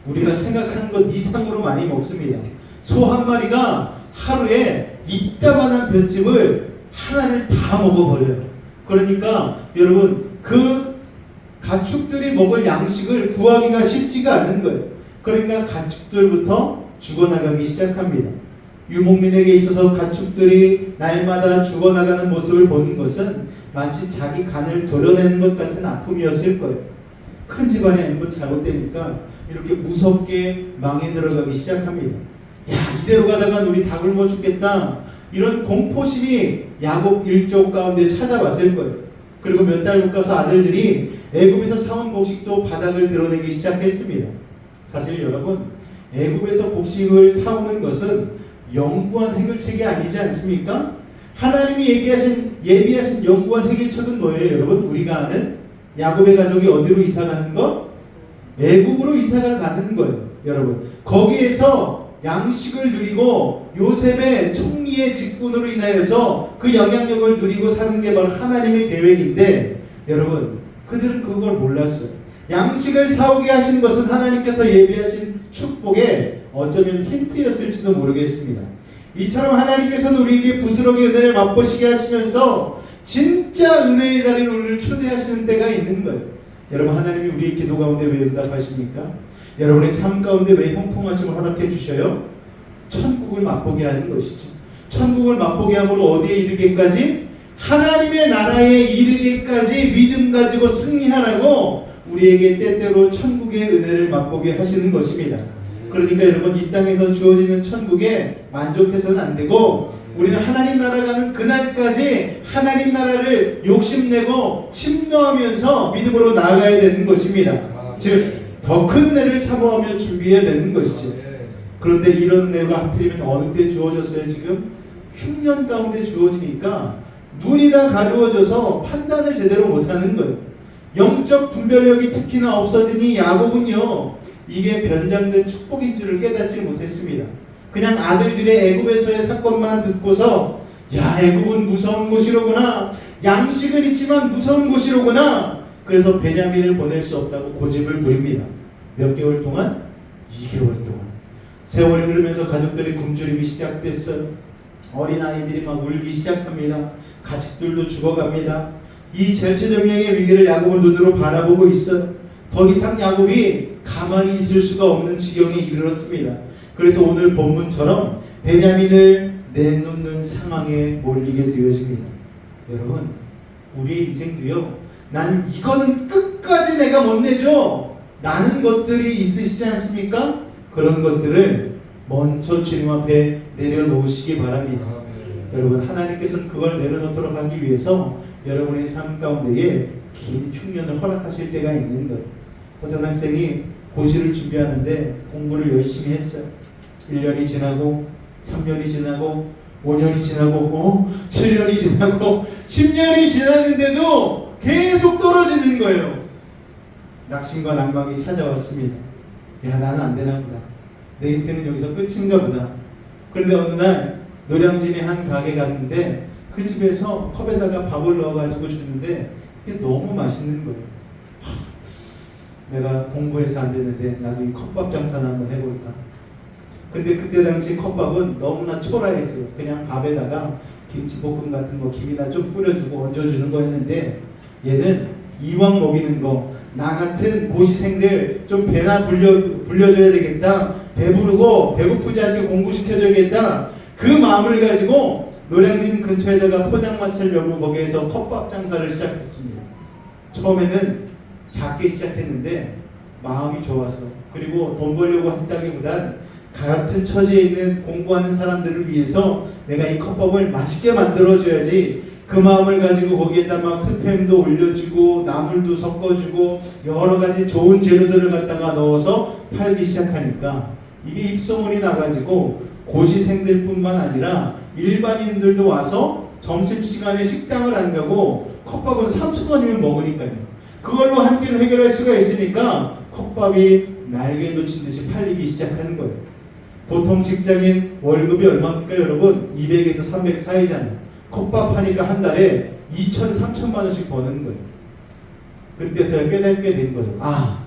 A: 우리가 생각하는 것 이상으로 많이 먹습니다. 소 한 마리가 하루에 이따만한 볏짚을 하나를 다 먹어버려요. 그러니까 여러분 그 가축들이 먹을 양식을 구하기가 쉽지가 않은 거예요. 그러니까 가축들부터 죽어나가기 시작합니다. 유목민에게 있어서 가축들이 날마다 죽어나가는 모습을 보는 것은 마치 자기 간을 도려내는 것 같은 아픔이었을 거예요. 큰 집안이 아니고 잘못되니까 이렇게 무섭게 망해 들어가기 시작합니다. 야, 이대로 가다가 우리 다 굶어 죽겠다. 이런 공포심이 야곱 일족 가운데 찾아왔을 거예요. 그리고 몇 달 못 가서 아들들이 애굽에서 사온 곡식도 바닥을 드러내기 시작했습니다. 사실 여러분, 애굽에서 곡식을 사오는 것은 영구한 해결책이 아니지 않습니까? 하나님이 예비하신 영구한 해결책은 뭐예요, 여러분? 우리가 아는 야곱의 가족이 어디로 이사가는 것? 애굽으로 이사가 가는 거예요, 여러분. 거기에서 양식을 누리고 요셉의 총리의 직분으로 인하여서 그 영향력을 누리고 사는 게 바로 하나님의 계획인데, 여러분, 그들은 그걸 몰랐어요. 양식을 사오게 하신 것은 하나님께서 예비하신 축복의 어쩌면 힌트였을지도 모르겠습니다. 이처럼 하나님께서는 우리에게 부스러기 은혜를 맛보시게 하시면서 진짜 은혜의 자리로 우리를 초대하시는 때가 있는 거예요. 여러분, 하나님이 우리의 기도 가운데 왜 응답하십니까? 여러분의 삶 가운데 왜 형통하심을 허락해 주셔요? 천국을 맛보게 하는 것이죠. 천국을 맛보게 함으로 어디에 이르게까지? 하나님의 나라에 이르게까지 믿음 가지고 승리하라고 우리에게 때때로 천국의 은혜를 맛보게 하시는 것입니다. 그러니까 여러분, 이 땅에서 주어지는 천국에 만족해서는 안 되고 우리는 하나님 나라 가는 그날까지 하나님 나라를 욕심내고 침노하면서 믿음으로 나아가야 되는 것입니다. 즉 더 큰 은혜를 사모하며 준비해야 되는 것이죠. 그런데 이런 은혜가 하필이면 어느 때 주어졌어요? 지금 흉년 가운데 주어지니까 눈이 다 가려워져서 판단을 제대로 못하는 거예요. 영적 분별력이 특히나 없어지니 야곱은요, 이게 변장된 축복인 줄을 깨닫지 못했습니다. 그냥 아들들의 애굽에서의 사건만 듣고서 야, 애굽은 무서운 곳이로구나, 양식은 있지만 무서운 곳이로구나, 그래서 베냐민을 보낼 수 없다고 고집을 부립니다. 몇 개월 동안? 2개월 동안. 세월이 흐르면서 가족들이 굶주림이 시작됐어요. 어린아이들이 막 울기 시작합니다. 가축들도 죽어갑니다. 이 전체적명의 위기를 야곱은 눈으로 바라보고 있어요. 더 이상 야곱이 가만히 있을 수가 없는 지경에 이르렀습니다. 그래서 오늘 본문처럼 베냐민을 내놓는 상황에 몰리게 되어집니다. 여러분, 우리의 인생도요, 난 이거는 끝까지 내가 못 내줘 라는 것들이 있으시지 않습니까? 그런 것들을 먼저 주님 앞에 내려놓으시기 바랍니다. 여러분, 하나님께서는 그걸 내려놓도록 하기 위해서 여러분의 삶 가운데에 긴 흉년을 허락하실 때가 있는 거예요. 어떤 학생이 고시를 준비하는데 공부를 열심히 했어요. 1년이 지나고 3년이 지나고 5년이 지나고 7년이 지나고 10년이 지났는데도 계속 떨어지는 거예요. 낙심과 낭망이 찾아왔습니다. 야, 나는 안 되나 보다. 내 인생은 여기서 끝인가 보다. 그런데 어느 날 노량진의 한 가게 갔는데 그 집에서 컵에다가 밥을 넣어가지고 주는데 그게 너무 맛있는 거예요. 내가 공부해서 안 되는데 나도 이 컵밥 장사나 한번 해볼까. 근데 그때 당시 컵밥은 너무나 초라했어요. 그냥 밥에다가 김치볶음 같은 거 김이나 좀 뿌려주고 얹어주는 거였는데, 얘는 이왕 먹이는 거, 나 같은 고시생들 좀 배나 불려줘야 되겠다, 배부르고 배고프지 않게 공부시켜줘야겠다, 그 마음을 가지고 노량진 근처에다가 포장마차를 열고 거기에서 컵밥 장사를 시작했습니다. 처음에는 작게 시작했는데 마음이 좋아서, 그리고 돈 벌려고 했다기보단 같은 처지에 있는 공부하는 사람들을 위해서 내가 이 컵밥을 맛있게 만들어줘야지, 그 마음을 가지고 거기에다 막 스팸도 올려주고 나물도 섞어주고 여러 가지 좋은 재료들을 갖다가 넣어서 팔기 시작하니까 이게 입소문이 나가지고 고시생들뿐만 아니라 일반인들도 와서 점심시간에 식당을 안 가고 컵밥은 3,000원이면 먹으니까요. 그걸로 한 끼를 해결할 수가 있으니까 컵밥이 날개 돋친 듯이 팔리기 시작하는 거예요. 보통 직장인 월급이 얼마입니까 여러분? 200에서 300 사이잖아요. 컵밥 하니까 한 달에 2천, 3천만 원씩 버는 거예요. 그때서야 깨닫게 된 거죠. 아,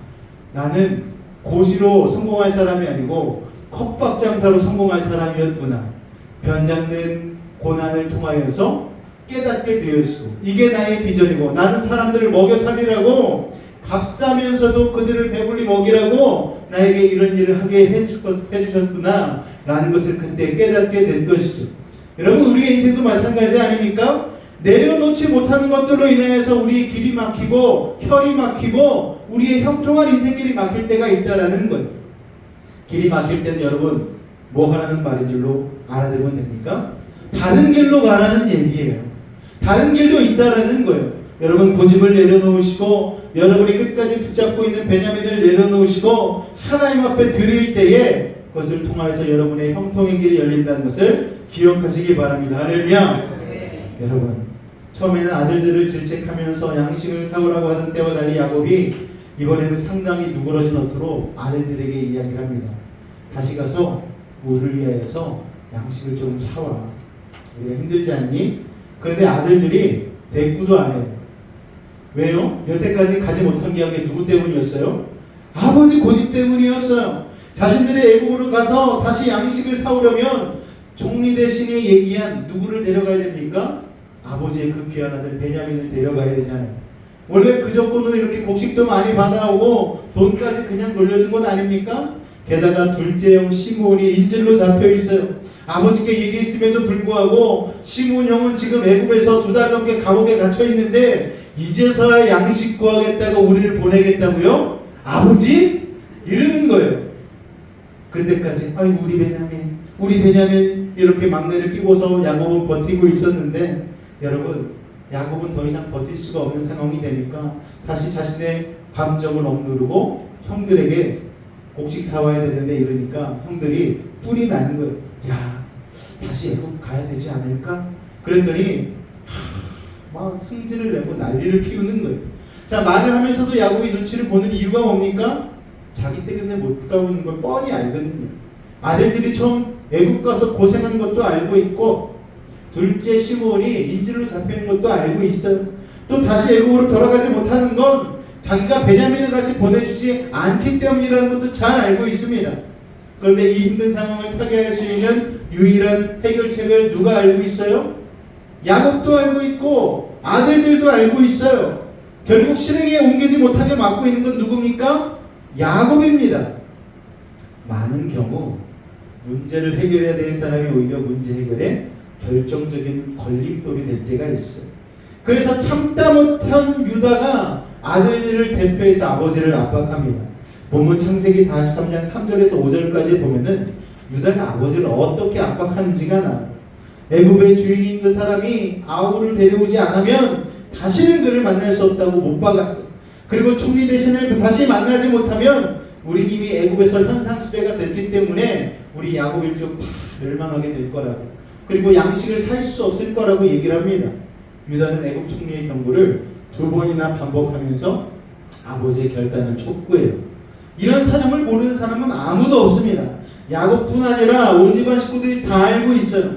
A: 나는 고시로 성공할 사람이 아니고 컵밥 장사로 성공할 사람이었구나. 변장된 고난을 통하여서 깨닫게 되어지고, 이게 나의 비전이고, 나는 사람들을 먹여 살리라고 값싸면서도 그들을 배불리 먹이라고 나에게 이런 일을 하게 해주셨구나 라는 것을 그때 깨닫게 된 것이죠. 여러분, 우리의 인생도 마찬가지 아닙니까? 내려놓지 못하는 것들로 인하여서 우리의 길이 막히고 혈이 막히고 우리의 형통한 인생길이 막힐 때가 있다라는 거예요. 길이 막힐 때는 여러분 뭐 하라는 말인 줄로 알아들으면 됩니까? 다른 길로 가라는 얘기예요. 다른 길도 있다라는 거예요. 여러분 고집을 내려놓으시고 여러분이 끝까지 붙잡고 있는 베냐민을 내려놓으시고 하나님 앞에 드릴 때에 그것을 통하여서 여러분의 형통의 길이 열린다는 것을 기억하시기 바랍니다. 할렐루야. 여러분, 처음에는 아들들을 질책하면서 양식을 사오라고 하던 때와 달리 야곱이 이번에는 상당히 누그러진 어투로 아들들에게 이야기를 합니다. 다시 가서 우리를 위하여서 양식을 좀 사와. 우리가 힘들지 않니? 그런데 아들들이 대꾸도 안 해요. 왜요? 여태까지 가지 못한 게 누구 때문이었어요? 아버지 고집 때문이었어요. 자신들의 애국으로 가서 다시 양식을 사오려면 종리 대신에 얘기한 누구를 데려가야 됩니까? 아버지의 그 귀한 아들 베냐민을 데려가야 되잖아요. 원래 그 조건으로 이렇게 곡식도 많이 받아오고 돈까지 그냥 돌려준 건 아닙니까? 게다가 둘째 형 시므온이 인질로 잡혀 있어요. 아버지께 얘기했음에도 불구하고 시므온 형은 지금 애굽에서 2달 넘게 감옥에 갇혀 있는데 이제서야 양식 구하겠다고 우리를 보내겠다고요? 아버지? 이러는 거예요. 그때까지 아이고 우리 베냐민 이렇게 막내를 끼고서 야곱은 버티고 있었는데 여러분, 야곱은 더 이상 버틸 수가 없는 상황이 되니까 다시 자신의 감정을 억누르고 형들에게 곡식 사와야 되는데 이러니까 형들이 뿔이 나는 거예요. 야, 다시 애굽 가야 되지 않을까? 그랬더니 막 승질을 내고 난리를 피우는 거예요. 자, 말을 하면서도 야곱이 눈치를 보는 이유가 뭡니까? 자기 때문에 못 가고 있는 걸 뻔히 알거든요. 아들들이 처음 애굽 가서 고생한 것도 알고 있고 둘째 시므온이 인질로 잡혀있는 것도 알고 있어요. 또 다시 애굽으로 돌아가지 못하는 건 자기가 베냐민을 같이 보내주지 않기 때문이라는 것도 잘 알고 있습니다. 그런데 이 힘든 상황을 타개할 수 있는 유일한 해결책을 누가 알고 있어요? 야곱도 알고 있고 아들들도 알고 있어요. 결국 실행에 옮기지 못하게 막고 있는 건 누굽니까? 야곱입니다. 많은 경우 문제를 해결해야 될 사람이 오히려 문제 해결에 결정적인 걸림돌이 될 때가 있어요. 그래서 참다 못한 유다가 아들들을 대표해서 아버지를 압박합니다. 본문 창세기 43장 3절에서 5절까지 보면은 유다가 아버지를 어떻게 압박하는지가 나와요. 애굽의 주인인 그 사람이 아우를 데려오지 않으면 다시는 그를 만날 수 없다고 못 박았어요. 그리고 총리 대신을 다시 만나지 못하면 우리 이미 애굽에서 현상수배가 됐기 때문에 우리 야곱 일족 다 멸망하게 될 거라고. 그리고 양식을 살 수 없을 거라고 얘기를 합니다. 유다는 애굽 총리의 경고를 2번이나 반복하면서 아버지의 결단을 촉구해요. 이런 사정을 모르는 사람은 아무도 없습니다. 야곱뿐 아니라 온 집안 식구들이 다 알고 있어요.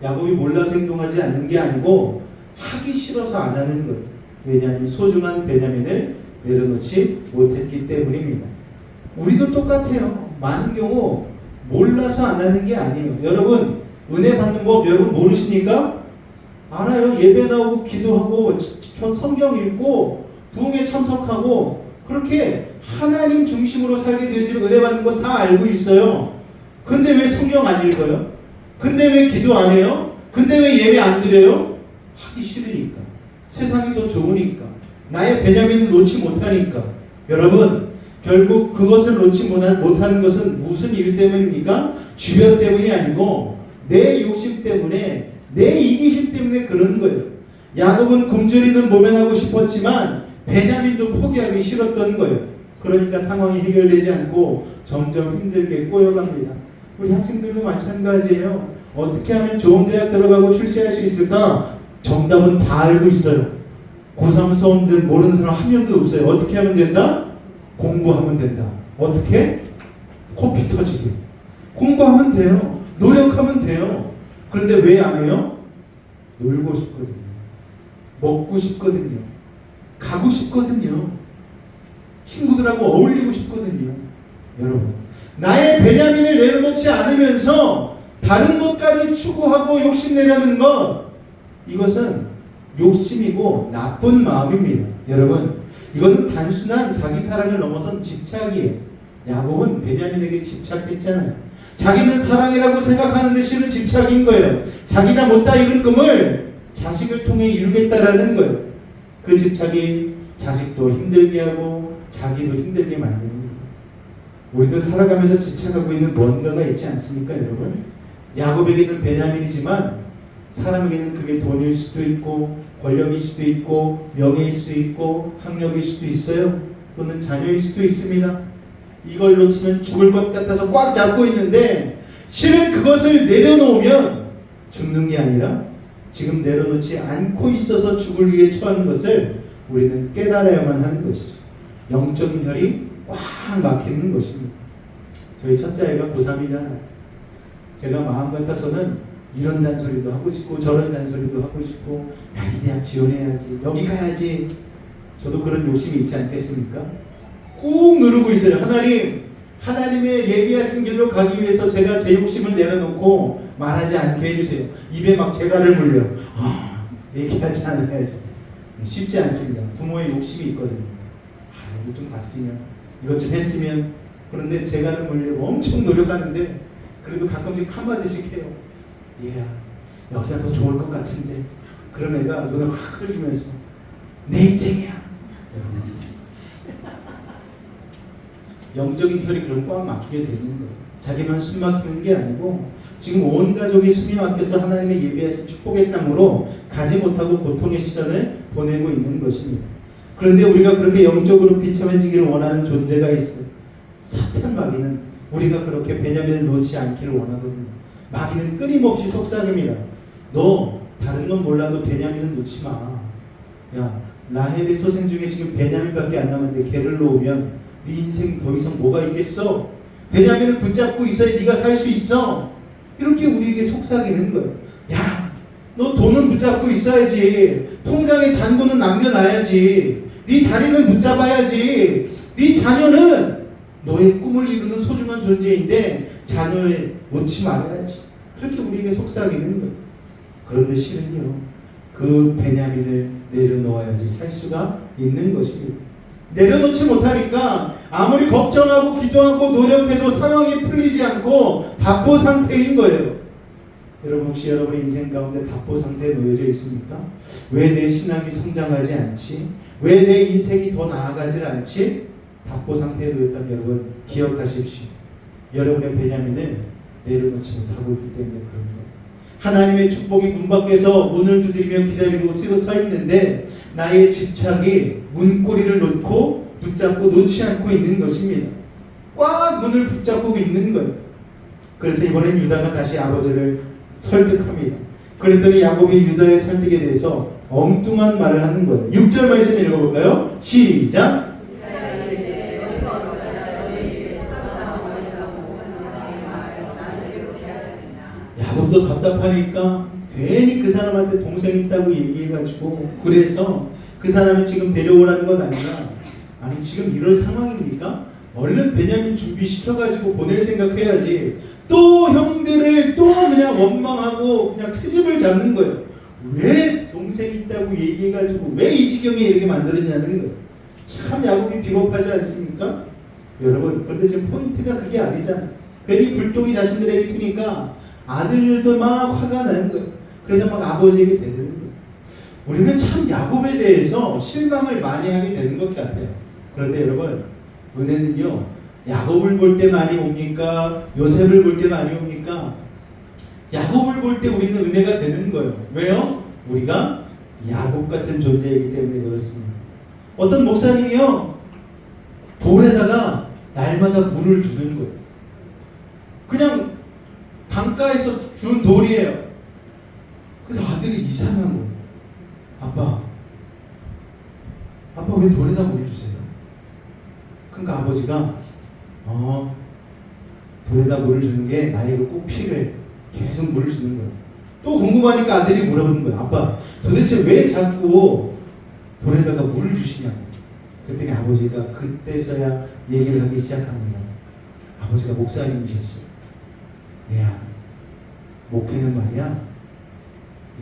A: 야곱이 몰라서 행동하지 않는 게 아니고 하기 싫어서 안 하는 거예요. 왜냐하면 소중한 베냐민을 내려놓지 못했기 때문입니다. 우리도 똑같아요. 많은 경우 몰라서 안 하는 게 아니에요. 여러분 은혜 받는 법 여러분 모르십니까? 알아요. 예배 나오고 기도하고 성경 읽고 부흥에 참석하고 그렇게 하나님 중심으로 살게 되어지면 은혜 받는 거 다 알고 있어요. 근데 왜 성경 안 읽어요? 근데 왜 기도 안 해요? 근데 왜 예배 안 드려요? 하기 싫으니까. 세상이 더 좋으니까. 나의 베냐민을 놓지 못하니까. 여러분 결국 그것을 놓지 못하는 것은 무슨 이유 때문입니까? 주변 때문이 아니고 내 욕심 때문에 내 이기심 때문에 그런 거예요. 야곱은 굶주리는 모면하고 싶었지만 베냐민도 포기하기 싫었던 거예요. 그러니까 상황이 해결되지 않고 점점 힘들게 꼬여갑니다. 우리 학생들도 마찬가지예요. 어떻게 하면 좋은 대학 들어가고 출세할 수 있을까? 정답은 다 알고 있어요. 고3 수험들 모르는 사람 한 명도 없어요. 어떻게 하면 된다? 공부하면 된다. 어떻게? 코피 터지게. 공부하면 돼요. 노력하면 돼요. 그런데 왜 안 해요? 놀고 싶거든요. 먹고 싶거든요. 가고 싶거든요. 친구들하고 어울리고 싶거든요. 여러분, 나의 베냐민을 내려놓지 않으면서 다른 것까지 추구하고 욕심내려는 것, 이것은 욕심이고 나쁜 마음입니다. 여러분, 이것은 단순한 자기 사랑을 넘어선 집착이에요. 야곱은 베냐민에게 집착했잖아요. 자기는 사랑이라고 생각하는데 실은 집착인 거예요. 자기가 못다 이룬 꿈을 자식을 통해 이루겠다라는 거예요. 그 집착이 자식도 힘들게 하고 자기도 힘들게 만드는 거예요. 우리도 살아가면서 집착하고 있는 뭔가가 있지 않습니까, 여러분? 야곱에게는 베냐민이지만 사람에게는 그게 돈일 수도 있고 권력일 수도 있고 명예일 수도 있고 학력일 수도 있어요. 또는 자녀일 수도 있습니다. 이걸 놓치면 죽을 것 같아서 꽉 잡고 있는데 실은 그것을 내려놓으면 죽는 게 아니라 지금 내려놓지 않고 있어서 죽을 위해 처하는 것을 우리는 깨달아야만 하는 것이죠. 영적인 혈이 꽉 막히는 것입니다. 저희 첫째 아이가 고3이잖아요. 제가 마음 같아서는 이런 잔소리도 하고 싶고 저런 잔소리도 하고 싶고, 야, 이 대학 지원해야지, 여기 가야지. 저도 그런 욕심이 있지 않겠습니까? 꾹 누르고 있어요. 하나님의 예비하신 길로 가기 위해서 제가 제 욕심을 내려놓고 말하지 않게 해주세요. 입에 막 재갈을 물려. 얘기하지 않아야지. 쉽지 않습니다. 부모의 욕심이 있거든요. 이거 좀 봤으면, 이것 좀 했으면. 그런데 재갈을 물려고 엄청 노력하는데 그래도 가끔씩 한마디씩 해요. 얘야, 여기가 더 좋을 것 같은데. 그런 애가 눈을 확 흘리면서 내 인생이야. 영적인 혈이 그럼 꽉 막히게 되는 거예요. 자기만 숨 막히는 게 아니고 지금 온 가족이 숨이 막혀서 하나님의 예비하신 축복의 땅으로 가지 못하고 고통의 시간을 보내고 있는 것입니다. 그런데 우리가 그렇게 영적으로 비참해지기를 원하는 존재가 있어요. 사탄 마귀는 우리가 그렇게 베냐민을 놓지 않기를 원하거든요. 마귀는 끊임없이 속삭입니다. 너 다른 건 몰라도 베냐민은 놓지 마. 야, 라헬의 소생 중에 지금 베냐민밖에 안 남았는데 걔를 놓으면 네 인생 더 이상 뭐가 있겠어? 베냐민을 붙잡고 있어야 네가 살 수 있어. 이렇게 우리에게 속삭이는 거예요. 야, 너 돈은 붙잡고 있어야지. 통장에 잔고는 남겨놔야지. 네 자리는 붙잡아야지. 네 자녀는 너의 꿈을 이루는 소중한 존재인데 자녀에 놓지 말아야지. 그렇게 우리에게 속삭이는 거예요. 그런데 실은요, 그 베냐민을 내려놓아야지 살 수가 있는 것입니다. 내려놓지 못하니까 아무리 걱정하고 기도하고 노력해도 상황이 풀리지 않고 답보 상태인 거예요. 여러분, 혹시 여러분의 인생 가운데 답보 상태에 놓여져 있습니까? 왜 내 신앙이 성장하지 않지? 왜 내 인생이 더 나아가질 않지? 답보 상태에 놓였다면 여러분 기억하십시오. 여러분의 베냐민을 내려놓지 못하고 있기 때문에 그런 거예요. 하나님의 축복이 문 밖에서 문을 두드리며 기다리고 서 있는데 나의 집착이 문고리를 놓고 붙잡고 놓지 않고 있는 것입니다. 꽉 문을 붙잡고 있는 거예요. 그래서 이번엔 유다가 다시 아버지를 설득합니다. 그랬더니 야곱이 유다의 설득에 대해서 엉뚱한 말을 하는 거예요. 6절 말씀 읽어볼까요? 시작! 야곱도 답답하니까 괜히 그 사람한테 동생 있다고 얘기해가지고, 그래서 그 사람이 지금 데려오라는 건 아니라, 아니 지금 이럴 상황입니까? 얼른 베냐민 준비시켜가지고 보낼 생각해야지. 또 형들을 또 그냥 원망하고 그냥 트집을 잡는 거예요. 왜 동생 있다고 얘기해가지고 왜 이 지경에 이렇게 만들었냐는 거예요. 참 야곱이 비겁하지 않습니까? 여러분, 그런데 지금 포인트가 그게 아니잖아요. 괜히 불똥이 자신들에게 튀니까 아들들도 막 화가 나는 거예요. 그래서 막 아버지에게 대드는 거예요. 우리는 참 야곱에 대해서 실망을 많이 하게 되는 것 같아요. 그런데 여러분, 은혜는요, 야곱을 볼 때 많이 옵니까? 요셉을 볼 때 많이 옵니까? 야곱을 볼 때 우리는 은혜가 되는 거예요. 왜요? 우리가 야곱 같은 존재이기 때문에 그렇습니다. 어떤 목사님이요, 돌에다가 날마다 물을 주는 거예요. 그냥 강가에서 준 돌이에요. 그래서 아들이 이상한 거예요. 아빠, 아빠 왜 돌에다 물을 주세요? 그러니까 아버지가 돌에다 물을 주는 게 나에게 꼭 필요해. 계속 물을 주는 거야. 또 궁금하니까 아들이 물어보는 거야. 아빠 도대체 왜 자꾸 돌에다가 물을 주시냐고. 그랬더니 아버지가 그때서야 얘기를 하기 시작합니다. 아버지가 목사님이셨어요. 얘야, 목회는 말이야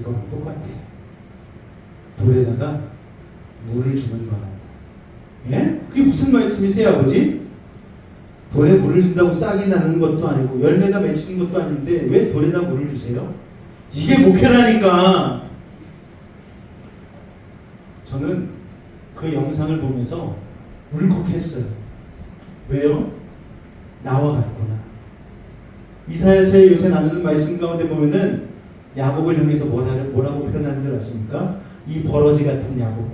A: 이거랑 똑같아. 돌에다가 물을 주는 거란다. 예? 그게 무슨 말씀이세요, 아버지? 돌에 물을 준다고 싹이 나는 것도 아니고 열매가 맺히는 것도 아닌데 왜 돌에다 물을 주세요? 이게 목회라니까. 저는 그 영상을 보면서 울컥했어요. 왜요? 나와 같구나. 이사야서에 요새 나누는 말씀 가운데 보면은 야곱을 향해서 뭐라고 표현하는 줄 아십니까? 이 버러지 같은 야곱.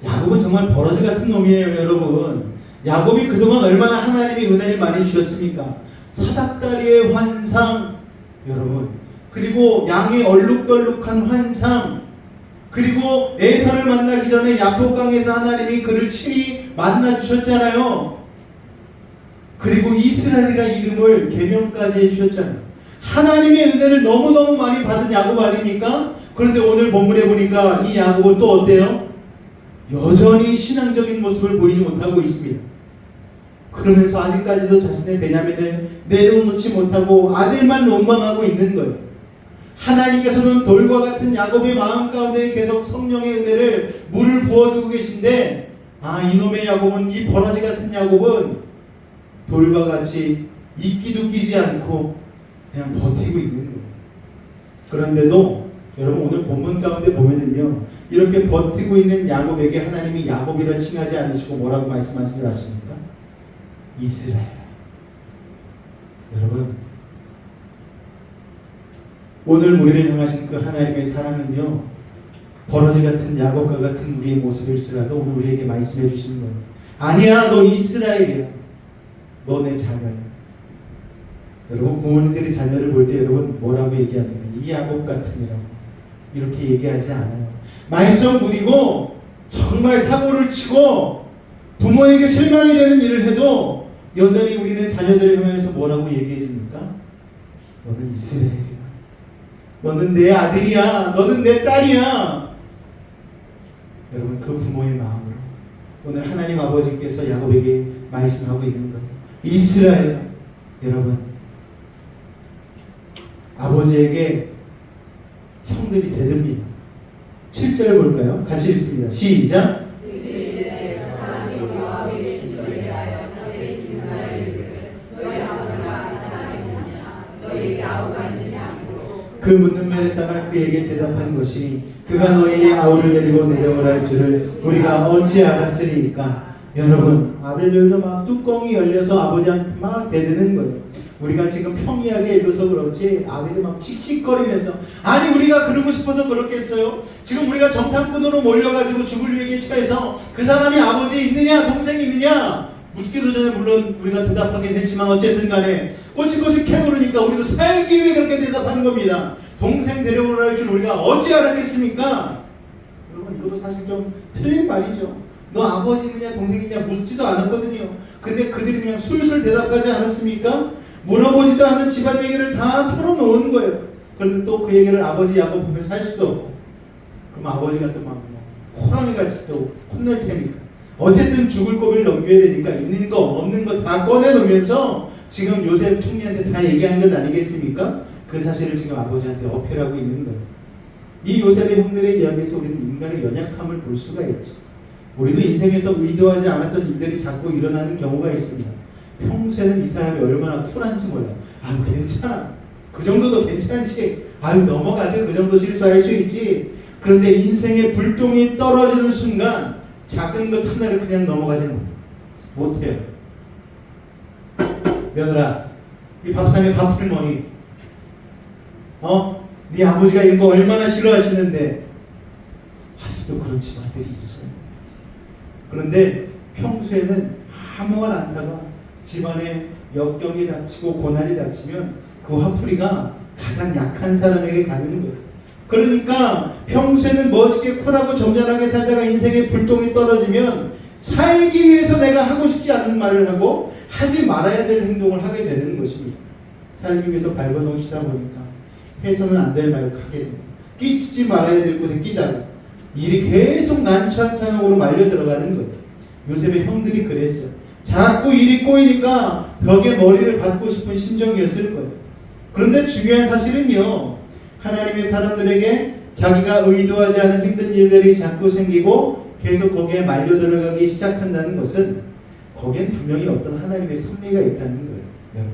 A: 야곱은 정말 버러지 같은 놈이에요, 여러분. 야곱이 그동안 얼마나 하나님의 은혜를 많이 주셨습니까? 사닥다리의 환상, 여러분. 그리고 양의 얼룩덜룩한 환상. 그리고 에서를 만나기 전에 야복강에서 하나님이 그를 친히 만나 주셨잖아요. 그리고 이스라엘이라 이름을 계명까지 해주셨잖아요. 하나님의 은혜를 너무너무 많이 받은 야곱 아닙니까? 그런데 오늘 본문에 보니까 이 야곱은 또 어때요? 여전히 신앙적인 모습을 보이지 못하고 있습니다. 그러면서 아직까지도 자신의 베냐민을 내려놓지 못하고 아들만 원망하고 있는 거예요. 하나님께서는 돌과 같은 야곱의 마음 가운데 계속 성령의 은혜를 물을 부어주고 계신데, 이놈의 야곱은, 이 버러지 같은 야곱은 돌과 같이 이끼도 끼지 않고 그냥 버티고 있는 거예요. 그런데도 여러분 오늘 본문 가운데 보면은요, 이렇게 버티고 있는 야곱에게 하나님이 야곱이라 칭하지 않으시고 뭐라고 말씀하신 줄 아십니까? 이스라엘. 여러분, 오늘 우리를 향하신 그 하나님의 사랑은요, 버러지 같은 야곱과 같은 우리의 모습일지라도 오늘 우리에게 말씀해 주시는 거예요. 아니야, 너 이스라엘이야. 너 내 자녀야. 여러분, 부모님들이 자녀를 볼 때 여러분 뭐라고 얘기합니까? 이 야곱 같으니라고 이렇게 얘기하지 않아요. 말썽 부리고 정말 사고를 치고 부모에게 실망이 되는 일을 해도 여전히 우리는 자녀들을 향해서 뭐라고 얘기해 줍니까? 너는 이스라엘이야. 너는 내 아들이야. 너는 내 딸이야. 여러분, 그 부모의 마음으로 오늘 하나님 아버지께서 야곱에게 말씀하고 있는 거예요. 이스라엘. 여러분, 아버지에게 형들이 대듭니다. 7절 볼까요? 같이 읽습니다. 시작. 그 묻는 말에 따라 그에게 대답한 것이 그가 너희의 아우를 데리고 내려오라 할 줄을 우리가 어찌 알았으리까. 여러분, 아들들도 막 뚜껑이 열려서 아버지한테 막 대드는 거예요. 우리가 지금 평이하게 읽어서 그렇지 아들이 막 씩씩거리면서, 아니 우리가 그러고 싶어서 그렇겠어요? 지금 우리가 정탐꾼으로 몰려가지고 죽을 위기에 처해서 그 사람이 아버지 있느냐 동생이 있느냐 묻기도 전에 물론 우리가 대답하긴 했지만 어쨌든 간에 꼬치꼬치 캐물으니까 우리도 살기 위해 그렇게 대답하는 겁니다. 동생 데려오라 할 줄 우리가 어찌 알았겠습니까? 여러분, 이것도 사실 좀 틀린 말이죠. 너 아버지 있느냐 동생 있느냐 묻지도 않았거든요. 근데 그들이 그냥 술술 대답하지 않았습니까? 물어보지도 않은 집안 얘기를 다 털어놓은 거예요. 그런데 또 그 얘기를 아버지 야곱 보면서 할 수도 없고, 그럼 아버지가 또 막 호랑이같이 또 혼낼 테니까 어쨌든 죽을 고비를 넘겨야 되니까 있는 거 없는 거 다 꺼내놓으면서 지금 요셉 총리한테 다 얘기한 것 아니겠습니까? 그 사실을 지금 아버지한테 어필하고 있는 거예요. 이 요셉의 형들의 이야기에서 우리는 인간의 연약함을 볼 수가 있죠. 우리도 인생에서 의도하지 않았던 일들이 자꾸 일어나는 경우가 있습니다. 평소에는 이 사람이 얼마나 쿨한지 몰라요. 아유 괜찮아, 그 정도도 괜찮지, 아유 넘어가세요, 그 정도 실수할 수 있지. 그런데 인생의 불똥이 떨어지는 순간 작은 것 하나를 그냥 넘어가지는 못해요. 며느라, 이 밥상에 밥풀 먹니? 네 아버지가 이런 거 얼마나 싫어하시는데. 아직도 그런 집안들이 있어요. 그런데 평소에는 아무 말 안 하다가 집안에 역경이 닥치고 고난이 닥치면 그 화풀이가 가장 약한 사람에게 가는 거예요. 그러니까 평소에는 멋있게 쿨하고 점잖하게 살다가 인생의 불똥이 떨어지면 살기 위해서 내가 하고 싶지 않은 말을 하고 하지 말아야 될 행동을 하게 되는 것입니다. 살기 위해서 발버둥치다 보니까 해서는 안 될 말을 하게 됩니다. 끼치지 말아야 될 곳에 끼다가 일이 계속 난처한 상황으로 말려 들어가는 거예요. 요셉의 형들이 그랬어요. 자꾸 일이 꼬이니까 벽에 머리를 박고 싶은 심정이었을 거예요. 그런데 중요한 사실은요, 하나님의 사람들에게 자기가 의도하지 않은 힘든 일들이 자꾸 생기고 계속 거기에 말려 들어가기 시작한다는 것은 거기엔 분명히 어떤 하나님의 섭리가 있다는 거예요. 여러분,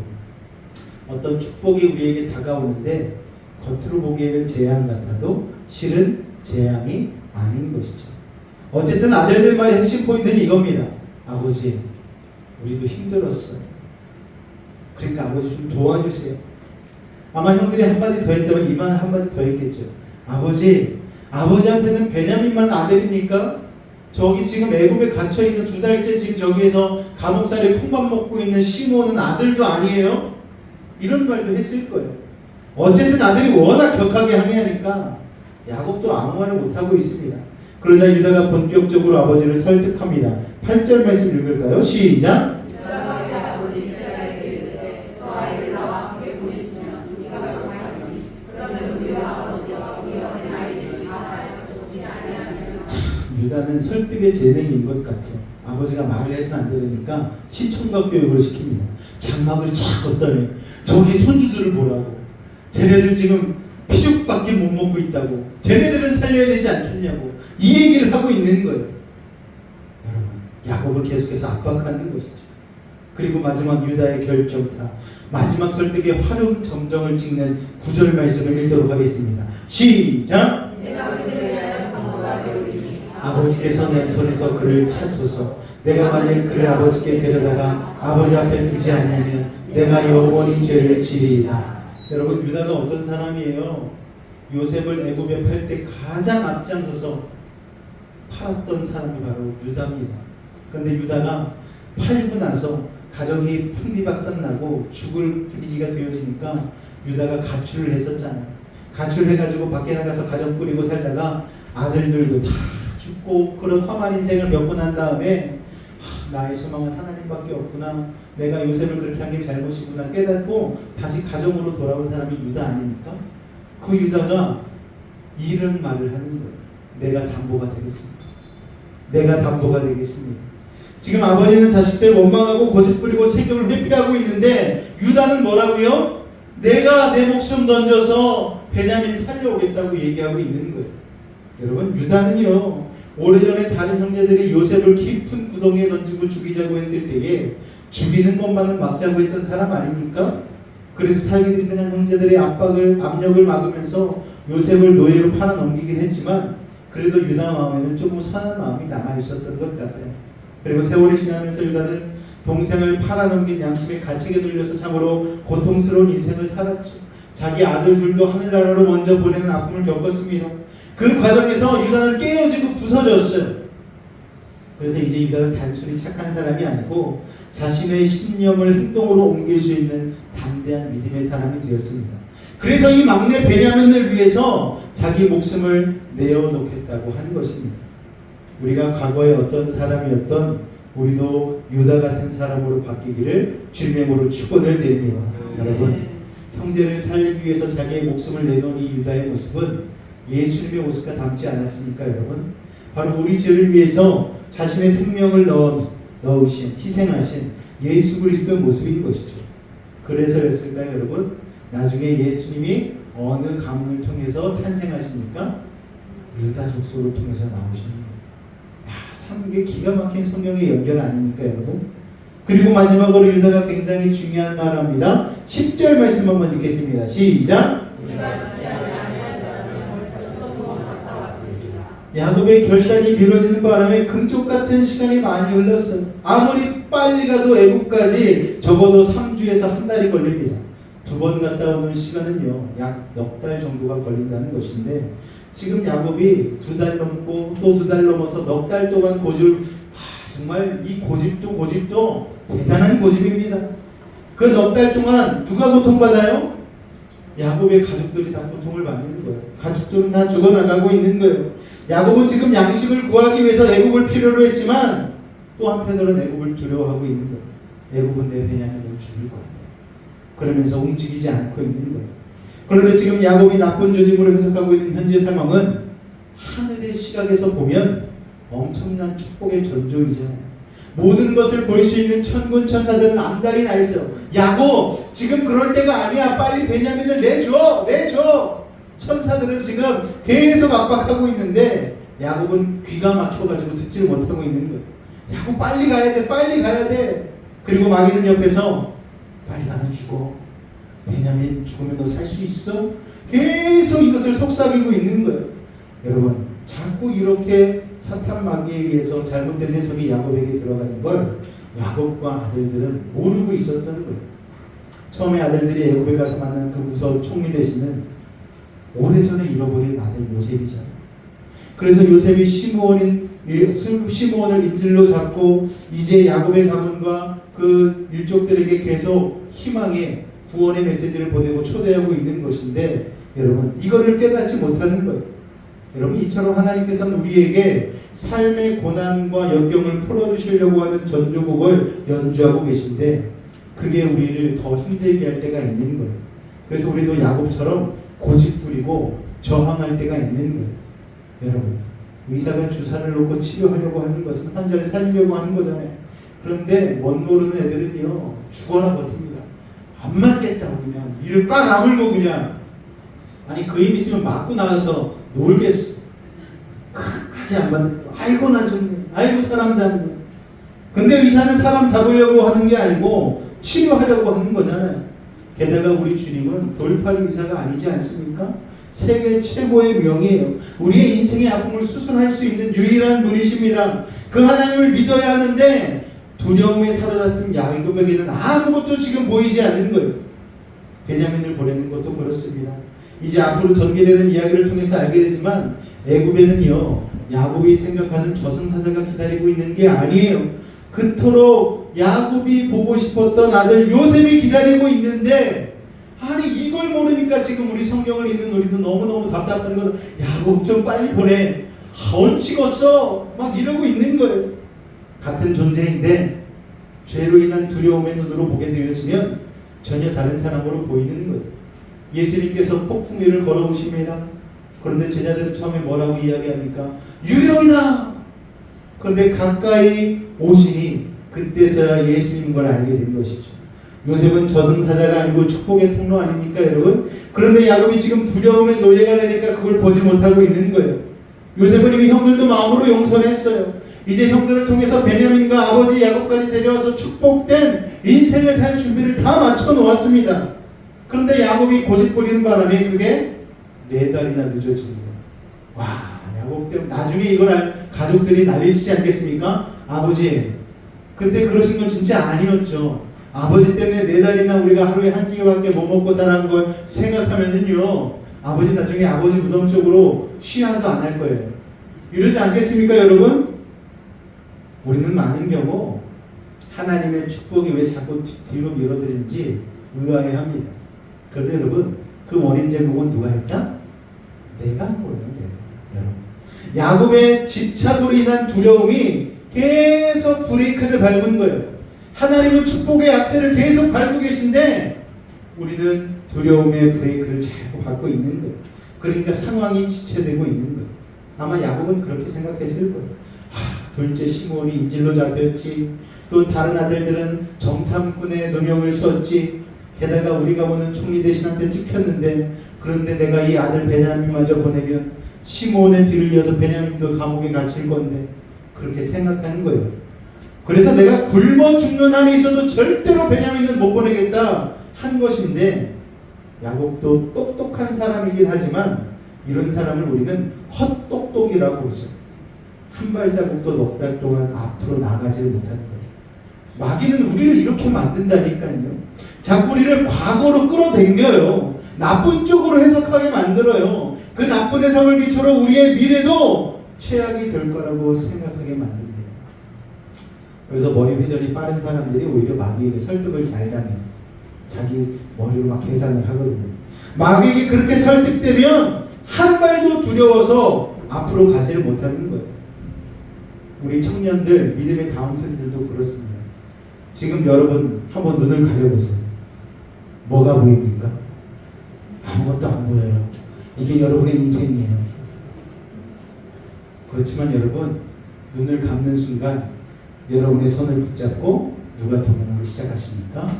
A: 어떤 축복이 우리에게 다가오는데 겉으로 보기에는 재앙 같아도 실은 재앙이 아닌 것이죠. 어쨌든 아들들 말의 핵심 포인트는 이겁니다. 아버지, 우리도 힘들었어요. 그러니까 아버지 좀 도와주세요. 아마 형들이 한마디 더 했다면 이만 한마디 더 했겠죠. 아버지, 아버지한테는 베냐민만 아들입니까? 저기 지금 애굽에 갇혀있는 2달째 지금 저기에서 감옥살이 콩밥 먹고 있는 시몬은 아들도 아니에요? 이런 말도 했을 거예요. 어쨌든 아들이 워낙 격하게 항의하니까 야곱도 아무 말을 못하고 있습니다. 그러자 유다가 본격적으로 아버지를 설득합니다. 8절 말씀 읽을까요? 시작! 유다는 설득의 재능인 것 같아요. 아버지가 말을 해서는 안 들으니까 시청각 교육을 시킵니다. 장막을 쫙 걷더니 저기 손주들을 보라고. 쟤네들 지금 피죽밖에 못 먹고 있다고. 쟤네들은 살려야 되지 않겠냐고. 이 얘기를 하고 있는 거예요. 여러분, 야곱을 계속해서 압박하는 것이죠. 그리고 마지막 유다의 결정타, 마지막 설득의 화려한 점정을 찍는 9절 말씀을 읽도록 하겠습니다. 시작! 아버지께서 내 손에서 그를 찾소서. 내가 만약 그를 아버지께 데려다가 아버지 앞에 두지 않냐면 내가 영원히 죄를 지리이다. 여러분, 유다가 어떤 사람이에요? 요셉을 애굽에 팔 때 가장 앞장서서 팔았던 사람이 바로 유다입니다. 그런데 유다가 팔고 나서 가정이 풍비박산나고 죽을 분위기가 되어지니까 유다가 가출을 했었잖아요. 가출해가지고 밖에 나가서 가정 꾸리고 살다가 아들들도 다 죽고 그런 험한 인생을 겪고 난 다음에 나의 소망은 하나님밖에 없구나, 내가 요셉을 그렇게 한 게 잘못이구나 깨닫고 다시 가정으로 돌아온 사람이 유다 아닙니까? 그 유다가 이런 말을 하는 거예요. 내가 담보가 되겠습니다. 내가 담보가 되겠습니다. 지금 아버지는 자식들 원망하고 고집부리고 책임을 회피하고 있는데 유다는 뭐라고요? 내가 내 목숨 던져서 베냐민 살려오겠다고 얘기하고 있는 거예요. 여러분, 유다는요, 오래전에 다른 형제들이 요셉을 깊은 구덩이에 던지고 죽이자고 했을 때에 죽이는 것만은 막자고 했던 사람 아닙니까? 그래서 살기 힘든 형제들의 압력을 막으면서 요셉을 노예로 팔아 넘기긴 했지만 그래도 유다 마음에는 조금 선한 마음이 남아 있었던 것 같아요. 그리고 세월이 지나면서 유다는 동생을 팔아 넘긴 양심의 가책에 들려서 참으로 고통스러운 인생을 살았죠. 자기 아들들도 하늘나라로 먼저 보내는 아픔을 겪었습니다. 그 과정에서 유다는 깨어지고 부서졌어요. 그래서 이제 유다는 단순히 착한 사람이 아니고 자신의 신념을 행동으로 옮길 수 있는 담대한 믿음의 사람이 되었습니다. 그래서 이 막내 베냐민을 위해서 자기 목숨을 내어놓겠다고 한 것입니다. 우리가 과거에 어떤 사람이었던 우리도 유다 같은 사람으로 바뀌기를 주님으로 축원을 드립니다. 여러분, 형제를 살리기 위해서 자기의 목숨을 내놓은 이 유다의 모습은 예수님의 모습과 닮지 않았습니까, 여러분? 바로 우리 죄를 위해서 자신의 생명을 넣으신, 희생하신 예수 그리스도의 모습인 것이죠. 그래서였을까요, 여러분? 나중에 예수님이 어느 가문을 통해서 탄생하십니까? 유다 족속을 통해서 나오시는 거예요. 참 이게 기가 막힌 성경의 연결 아닙니까, 여러분? 그리고 마지막으로 유다가 굉장히 중요한 말을 합니다. 10절 말씀 한번 읽겠습니다. 시작! 야곱의 결단이 미뤄지는 바람에 금쪽 같은 시간이 많이 흘렀어요. 아무리 빨리 가도 애국까지 적어도 3주에서 한 달이 걸립니다. 2번 갔다 오는 시간은요, 약 넉 달 정도가 걸린다는 것인데 지금 야곱이 2달 넘고 또 2달 넘어서 넉 달 동안 정말 이 고집도 대단한 고집입니다. 그 넉 달 동안 누가 고통받아요? 야곱의 가족들이 다 고통을 받는 거예요. 가족들은 다 죽어나가고 있는 거예요. 야곱은 지금 양식을 구하기 위해서 애굽을 필요로 했지만 또 한편으로는 애굽을 두려워하고 있는 거예요. 애굽은 내 베냐민은 죽일 거야. 그러면서 움직이지 않고 있는 거예요. 그런데 지금 야곱이 나쁜 조짐으로 해석하고 있는 현재 상황은 하늘의 시각에서 보면 엄청난 축복의 전조이잖아요. 모든 것을 볼 수 있는 천군 천사들은 안달이 나 있어요. 야곱, 지금 그럴 때가 아니야. 빨리 베냐민을 내줘. 천사들은 지금 계속 압박하고 있는데 야곱은 귀가 막혀가지고 듣지를 못하고 있는 거예요. 야곱 빨리 가야 돼. 그리고 마귀는 옆에서 빨리 가면 죽어. 베냐민 죽으면 너 살 수 있어? 계속 이것을 속삭이고 있는 거예요. 여러분, 자꾸 이렇게 사탄 마귀에 의해서 잘못된 해석이 야곱에게 들어가는 걸 야곱과 아들들은 모르고 있었던 거예요. 처음에 아들들이 애굽에 가서 만난 그 부서 총리 되시는 오래전에 잃어버린 아들 요셉이잖아요. 그래서 요셉이 시므온을 인질로 잡고 이제 야곱의 가문과 그 일족들에게 계속 희망의 구원의 메시지를 보내고 초대하고 있는 것인데 여러분, 이거를 깨닫지 못하는 거예요. 여러분, 이처럼 하나님께서는 우리에게 삶의 고난과 역경을 풀어주시려고 하는 전조곡을 연주하고 계신데 그게 우리를 더 힘들게 할 때가 있는 거예요. 그래서 우리도 야곱처럼 고집부리고 저항할 때가 있는 거예요. 여러분, 의사가 주사를 놓고 치료하려고 하는 것은 환자를 살리려고 하는 거잖아요. 그런데 멋 모르는 애들은요, 죽어나 버팁니다. 안 맞겠다고 그냥 이를 꽉 아물고 그냥, 아니 그 힘 있으면 맞고 나가서 놀겠어. 끝까지 안 받는. 아이고 나 죽네. 아이고 사람 잡네. 근데 의사는 사람 잡으려고 하는 게 아니고 치료하려고 하는 거잖아요. 게다가 우리 주님은 돌팔이 의사가 아니지 않습니까? 세계 최고의 명이에요. 우리의 인생의 아픔을 수술할 수 있는 유일한 분이십니다. 그 하나님을 믿어야 하는데 두려움에 사로잡힌 야곱에게는 아무것도 지금 보이지 않는 거예요. 베냐민을 보내는 것도 그렇습니다. 이제 앞으로 전개되는 이야기를 통해서 알게 되지만 애굽에는요, 야곱이 생각하는 저승사자가 기다리고 있는 게 아니에요. 그토록 야곱이 보고 싶었던 아들 요셉이 기다리고 있는데, 아니 이걸 모르니까 지금 우리 성경을 읽는 우리도 너무너무 답답한 건 야곱 좀 빨리 보내. 얹히겠어. 막 이러고 있는 거예요. 같은 존재인데 죄로 인한 두려움의 눈으로 보게 되어지면 전혀 다른 사람으로 보이는 거예요. 예수님께서 폭풍 위를 걸어오십니다. 그런데 제자들은 처음에 뭐라고 이야기합니까? 유령이다! 그런데 가까이 오시니 그때서야 예수님인 걸 알게 된 것이죠. 요셉은 저승사자가 아니고 축복의 통로 아닙니까 여러분? 그런데 야곱이 지금 두려움의 노예가 되니까 그걸 보지 못하고 있는 거예요. 요셉은 이미 형들도 마음으로 용서했어요. 이제 형들을 통해서 베냐민과 아버지 야곱까지 데려와서 축복된 인생을 살 준비를 다 맞춰 놓았습니다. 그런데 야곱이 고집부리는 바람에 그게 4달이나 늦어지는 거예요. 와, 야곱 때문에 나중에 이걸 가족들이 난리치지 않겠습니까? 아버지, 그때 그러신 건 진짜 아니었죠. 아버지 때문에 4달이나 우리가 하루에 한 끼밖에 못 먹고 살아는 걸 생각하면은요, 아버지 나중에 아버지 무덤 쪽으로 쉬야도 안 할 거예요. 이러지 않겠습니까 여러분? 우리는 많은 경우 하나님의 축복이 왜 자꾸 뒤로 밀어드리는지 의아해합니다. 그런데 여러분, 그 원인 제공은 누가 했다? 내가 한 거예요. 여러분, 야곱의 집착으로 인한 두려움이 계속 브레이크를 밟은 거예요. 하나님은 축복의 악셀을 계속 밟고 계신데 우리는 두려움의 브레이크를 자꾸 밟고 있는 거예요. 그러니까 상황이 지체되고 있는 거예요. 아마 야곱은 그렇게 생각했을 거예요. 둘째 시므온이 인질로 잡혔지, 또 다른 아들들은 정탐꾼의 누명을 썼지, 게다가 우리가 보는 총리 대신한테 찍혔는데, 그런데 내가 이 아들 베냐민마저 보내면 시므온의 뒤를 이어서 베냐민도 감옥에 갇힐 건데, 그렇게 생각하는 거예요. 그래서 내가 굶어 죽는 한이 있어도 절대로 베냐민은 못 보내겠다 한 것인데, 야곱도 똑똑한 사람이긴 하지만 이런 사람을 우리는 헛똑똑이라고 그러죠. 한 발자국도 넉 달 동안 앞으로 나가지를 못하는 거예요. 마귀는 우리를 이렇게 만든다니까요. 자꾸 우리를 과거로 끌어당겨요. 나쁜 쪽으로 해석하게 만들어요. 그 나쁜 해석을 기초로 우리의 미래도 최악이 될 거라고 생각하게 만듭니다. 그래서 머리 회전이 빠른 사람들이 오히려 마귀에게 설득을 잘 당해요. 자기 머리로 막 계산을 하거든요. 마귀에게 그렇게 설득되면 한 발도 두려워서 앞으로 가지를 못하는 거예요. 우리 청년들, 믿음의 다운생들도 그렇습니다. 지금 여러분 한번 눈을 가려보세요. 뭐가 보입니까? 아무것도 안 보여요. 이게 여러분의 인생이에요. 그렇지만 여러분, 눈을 감는 순간 여러분의 손을 붙잡고 누가 동행하기 시작하십니까?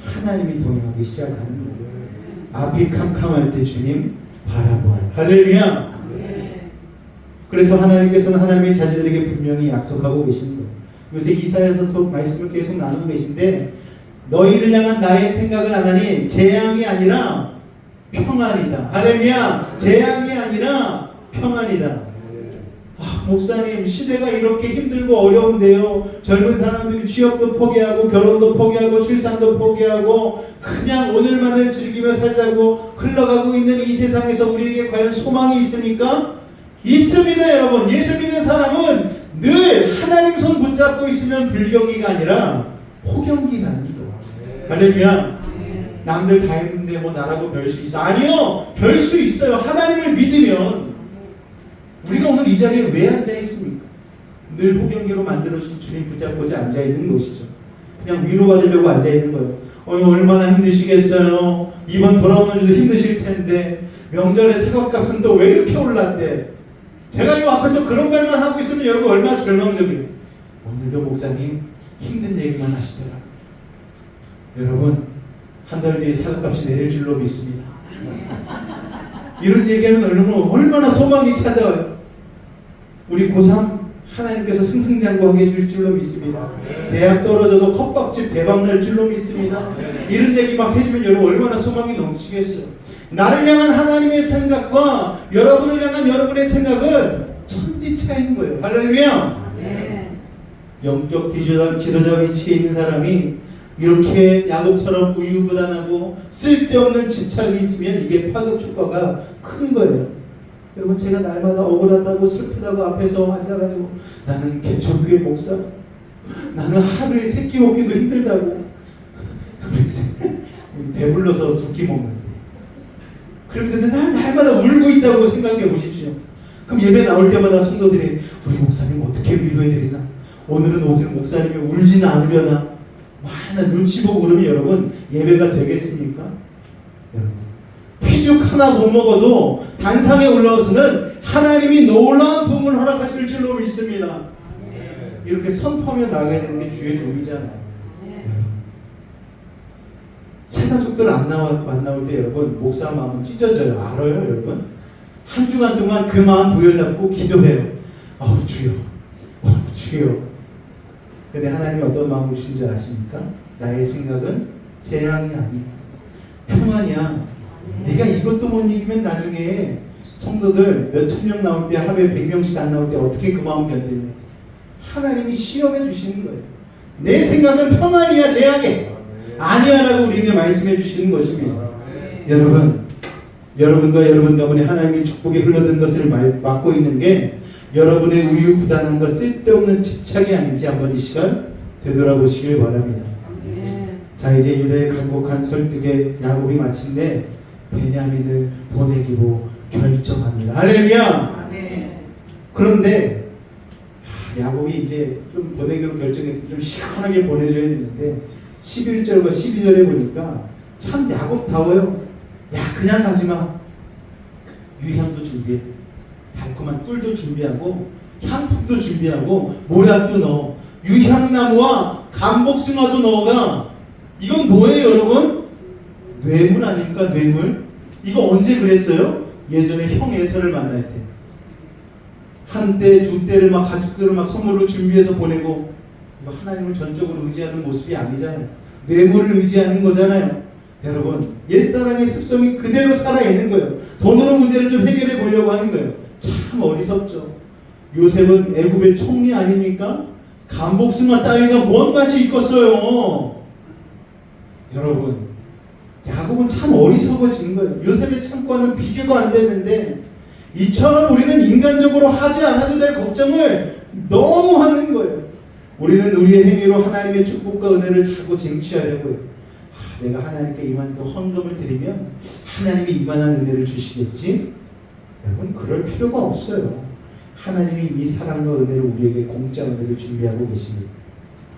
A: 하나님이 동행하기 시작하는 거예요. 앞이 캄캄할 때 주님 바라보아요. 할렐루야. 그래서 하나님께서는 하나님의 자녀들에게 분명히 약속하고 계시는 거예요. 요새 이사야서도 말씀을 계속 나누고 계신데, 너희를 향한 나의 생각을 하나니 재앙이 아니라 평안이다. 할렐루야. 재앙이 아니라 평안이다. 목사님, 시대가 이렇게 힘들고 어려운데요, 젊은 사람들이 취업도 포기하고 결혼도 포기하고 출산도 포기하고 그냥 오늘만을 즐기며 살자고 흘러가고 있는 이 세상에서 우리에게 과연 소망이 있습니까? 있습니다. 여러분, 예수 믿는 사람은 늘 하나님 손 붙잡고 있으면 불경기가 아니라 호경기가 아닙니다. 할렐루야. 남들 다 했는데 뭐 나라고 별 수 있어? 아니요, 별 수 있어요. 하나님을 믿으면. 우리가 오늘 이 자리에 왜 앉아 있습니까? 늘 호경기로 만들어주신 주님 붙잡고자 앉아 있는 것이죠. 그냥 위로받으려고 앉아 있는 거예요. 얼마나 힘드시겠어요? 이번 돌아오는 주도 힘드실 텐데 명절에 사과값은 또 왜 이렇게 올랐대? 제가 이 앞에서 그런 말만 하고 있으면 여러분 얼마나 절망적이에요. 오늘도 목사님 힘든 얘기만 하시더라. 여러분, 한 달 뒤에 사과값이 내릴 줄로 믿습니다. 이런 얘기하면 여러분 얼마나 소망이 찾아와요. 우리 고3 하나님께서 승승장구하게 해줄 줄로 믿습니다. 대학 떨어져도 컵밥집 대박 날 줄로 믿습니다. 이런 얘기 막 해주면 여러분 얼마나 소망이 넘치겠어요. 나를 향한 하나님의 생각과 여러분을 향한 여러분의 생각은 천지 차이인 거예요. 할렐루야. 영적 지도자 위치에 있는 사람이 이렇게 야곱처럼 우유부단하고 쓸데없는 집착이 있으면 이게 파급 효과가 큰 거예요. 여러분, 제가 날마다 억울하다고 슬프다고 앞에서 앉아가지고 나는 개척교회 목사, 나는 하루에 3끼 먹기도 힘들다고 배불러서 2끼 먹는데 그러면서 날마다 울고 있다고 생각해 보십시오. 그럼 예배 나올 때마다 성도들이 우리 목사님 어떻게 위로해드리나, 오늘은 오늘 목사님이 울지는 않으려나, 나 눈치 보고 그러면 여러분 예배가 되겠습니까? 여러분, 피죽 하나 못 먹어도 단상에 올라와서는 하나님이 놀라운 부흥을 허락하실 줄로 믿습니다. 이렇게 선포하며 나가야 되는 게 주의 종이잖아요. 새 가족들 안 나올 때 여러분 목사 마음은 찢어져요. 알아요 여러분? 한 주간 동안 그 마음 부여잡고 기도해요. 주여, 주여. 근데 하나님이 어떤 마음을 주신 줄 아십니까? 나의 생각은 재앙이 아니야, 평안이야. 네가 이것도 못 이기면 나중에 성도들 몇천 명 나올 때 하루에 100명씩 안 나올 때 어떻게 그 마음 견디냐. 하나님이 시험해 주시는 거예요. 내 생각은 평안이야, 재앙이 아니야라고 우리에게 말씀해 주시는 것입니다. 여러분과 여러분 가문에 하나님의 축복이 흘러든 것을 막고 있는 게 여러분의 우유부단한 것, 쓸데없는 집착이 아닌지 한번 이 시간 되돌아보시길 바랍니다. 자, 이제 유다의 간곡한 설득에 야곱이 마침내 베냐민을 보내기로 결정합니다. 할렐루야. 그런데 야곱이 이제 좀 보내기로 결정했으면 좀 시원하게 보내줘야 되는데 11절과 12절에 보니까 참 야곱다워요. 그냥 가지마. 유향도 준비해, 달콤한 꿀도 준비하고 향품도 준비하고 모략도 넣어, 유향나무와 감복숭아도 넣어가. 이건 뭐예요 여러분? 뇌물 아닙니까? 뇌물. 이거 언제 그랬어요? 예전에 형 에서를 만날 때 한 때, 두 때를 막 가족들을 막 선물로 준비해서 보내고. 이거 하나님을 전적으로 의지하는 모습이 아니잖아요. 뇌물을 의지하는 거잖아요. 여러분, 옛사랑의 습성이 그대로 살아있는 거예요. 돈으로 문제를 좀 해결해 보려고 하는 거예요. 참 어리석죠. 요셉은 애굽의 총리 아닙니까? 감복숭아 따위가 뭔 맛이 있겠어요. 여러분, 야곱은 참 어리석어지는 거예요. 요셉의 참과는 비교가 안 되는데 이처럼 우리는 인간적으로 하지 않아도 될 걱정을 너무 하는 거예요. 우리는 우리의 행위로 하나님의 축복과 은혜를 자꾸 쟁취하려고 해요. 내가 하나님께 이만큼 헌금을 드리면 하나님이 이만한 은혜를 주시겠지? 여러분 그럴 필요가 없어요. 하나님이 이미 사랑과 은혜를 우리에게 공짜 은혜를 준비하고 계십니다.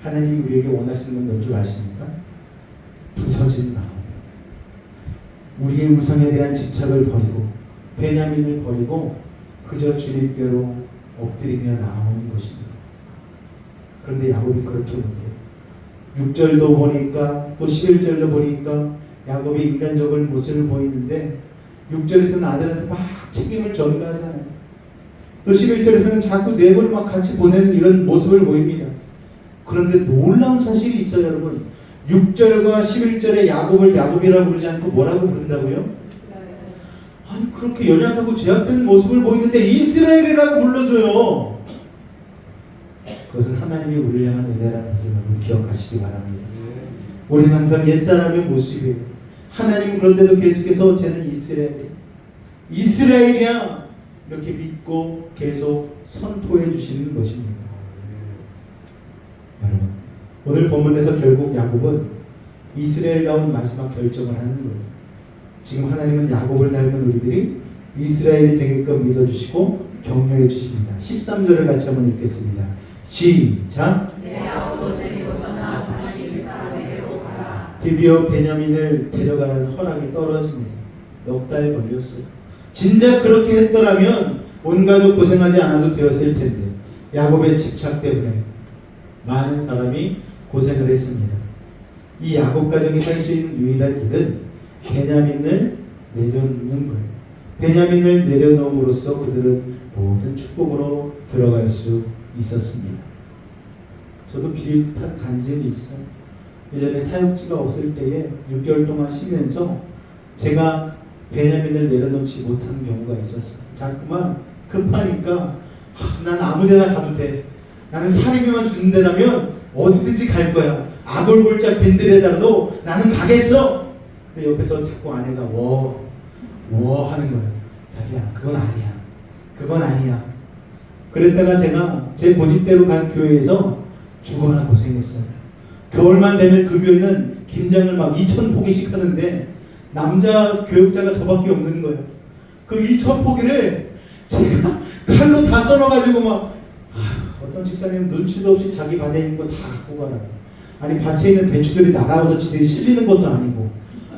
A: 하나님이 우리에게 원하시는 건 뭔 줄 아십니까? 부서진 마음, 우리의 우상에 대한 집착을 버리고 베냐민을 버리고 그저 주님께로 엎드리며 나오는 것입니다. 그런데 야곱이 그렇게 못해요. 6절도 보니까 또 11절도 보니까 야곱이 인간적인 모습을 보이는데 6절에서는 아들한테 막 책임을 전가하잖아요. 또 11절에서는 자꾸 뇌물 막 같이 보내는 이런 모습을 보입니다. 그런데 놀라운 사실이 있어요, 여러분. 6절과 11절에 야곱을 야곱이라고 부르지 않고 뭐라고 부른다고요? 아니 그렇게 연약하고 죄악된 모습을 보이는데 이스라엘이라고 불러줘요. 그것은 하나님이 우리를 향한 은혜라는 사실을 여러분 기억하시기 바랍니다. 우리는 항상 옛사람의 모습이에요. 하나님은 그런데도 계속해서 쟤는 이스라엘이야 이렇게 믿고 계속 선포해 주시는 것입니다. 여러분 오늘 본문에서 결국 야곱은 이스라엘다운 마지막 결정을 하는 거예요. 지금 하나님은 야곱을 닮은 우리들이 이스라엘이 되게끔 믿어주시고 격려해 주십니다. 13절을 같이 한번 읽겠습니다. 시작. 드디어 베냐민을 데려가는 허락이 떨어집니다. 넉 달 걸렸어요. 진작 그렇게 했더라면 온 가족 고생하지 않아도 되었을 텐데 야곱의 집착 때문에 많은 사람이 고생을 했습니다. 이 야곱 가정이 살 수 있는 유일한 길은 베냐민을 내려놓는 거예요. 베냐민을 내려놓음으로써 그들은 모든 축복으로 들어갈 수 있었습니다. 저도 비슷한 간증이 있어요. 예전에 사역지가 없을 때에 6개월 동안 쉬면서 제가 베냐민을 내려놓지 못하는 경우가 있었어요. 자꾸만 급하니까 난 아무데나 가도 돼. 나는 사리비만 주는 데라면 어디든지 갈 거야. 아골골짝 빈들에다가도 나는 가겠어. 근데 옆에서 자꾸 아내가 워 하는 거예요. 자기야 그건 아니야. 그랬다가 제가 제 고집대로 간 교회에서 죽어나 고생했어요. 겨울만 되면 그 교회는 김장을 막 2,000포기씩 하는데 남자 교육자가 저밖에 없는 거예요. 그 2,000포기를 제가 칼로 다 썰어가지고 막 어떤 집사님은 눈치도 없이 자기 밭에 있는 거 다 갖고 가라. 아니 밭에 있는 배추들이 날아와서 지들이 실리는 것도 아니고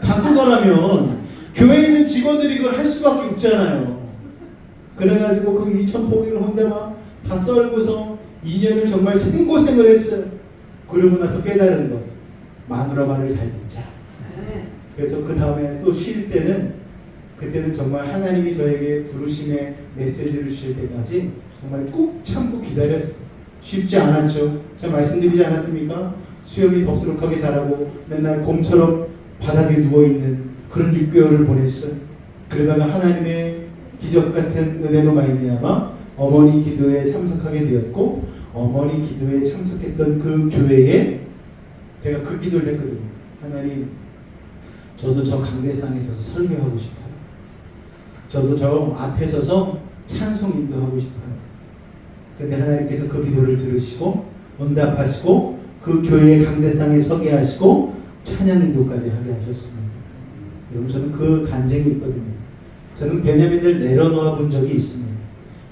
A: 갖고 가라면 교회에 있는 직원들이 그걸 할 수밖에 없잖아요. 그래가지고 그 2,000포기를 혼자 막 다 썰고서 2년을 정말 생고생을 했어요. 그러고 나서 깨달은 거, 마누라 말을 잘 듣자. 그래서 그 다음에 또 쉴 때는 그때는 정말 하나님이 저에게 부르심의 메시지를 주실 때까지 정말 꾹 참고 기다렸어요. 쉽지 않았죠. 제가 말씀드리지 않았습니까? 수염이 덥수룩하게 자라고 맨날 곰처럼 바닥에 누워있는 그런 6개월을 보냈어요. 그러다가 하나님의 기적 같은 은혜로 말미암아 어머니 기도에 참석하게 되었고 어머니 기도에 참석했던 그 교회에 제가 그 기도를 했거든요. 하나님, 저도 저 강대상에 서서 설교하고 싶어요. 저도 저 앞에 서서 찬송 인도하고 싶어요. 근데 하나님께서 그 기도를 들으시고 응답하시고 그 교회의 강대상에 서게 하시고 찬양 인도까지 하게 하셨습니다. 여러분 저는 그 간증이 있거든요. 저는 베냐민을 내려놓아 본 적이 있습니다.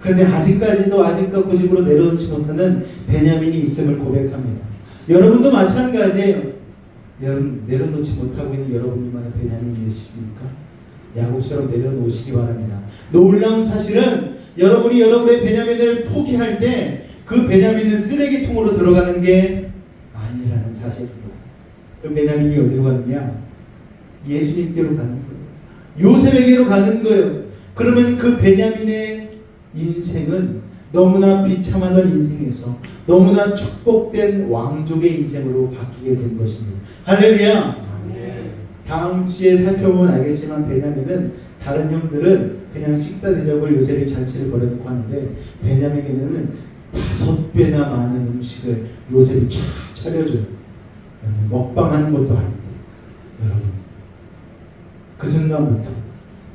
A: 그런데 아직까지도 아직과 고집으로 내려놓지 못하는 베냐민이 있음을 고백합니다. 여러분도 마찬가지예요. 여러분 내려놓지 못하고 있는 여러분들만의 베냐민이 있으십니까? 야곱처럼 내려놓으시기 바랍니다. 놀라운 사실은 여러분이 여러분의 베냐민을 포기할 때 그 베냐민은 쓰레기통으로 들어가는 게 아니라는 사실입니다. 그 베냐민이 어디로 가느냐? 예수님께로 가는 거예요. 요셉에게로 가는 거예요. 그러면 그 베냐민의 인생은 너무나 비참하던 인생에서 너무나 축복된 왕족의 인생으로 바뀌게 된 것입니다. 할렐루야. 다음 주에 살펴보면 알겠지만 베냐민은 다른 형들은 그냥 식사 대접을 요셉이 잔치를 벌여놓고 하는데 베냐민에게는 5배나 많은 음식을 요셉이 쫙 차려줘요. 먹방하는 것도 아닌데 여러분 그 순간부터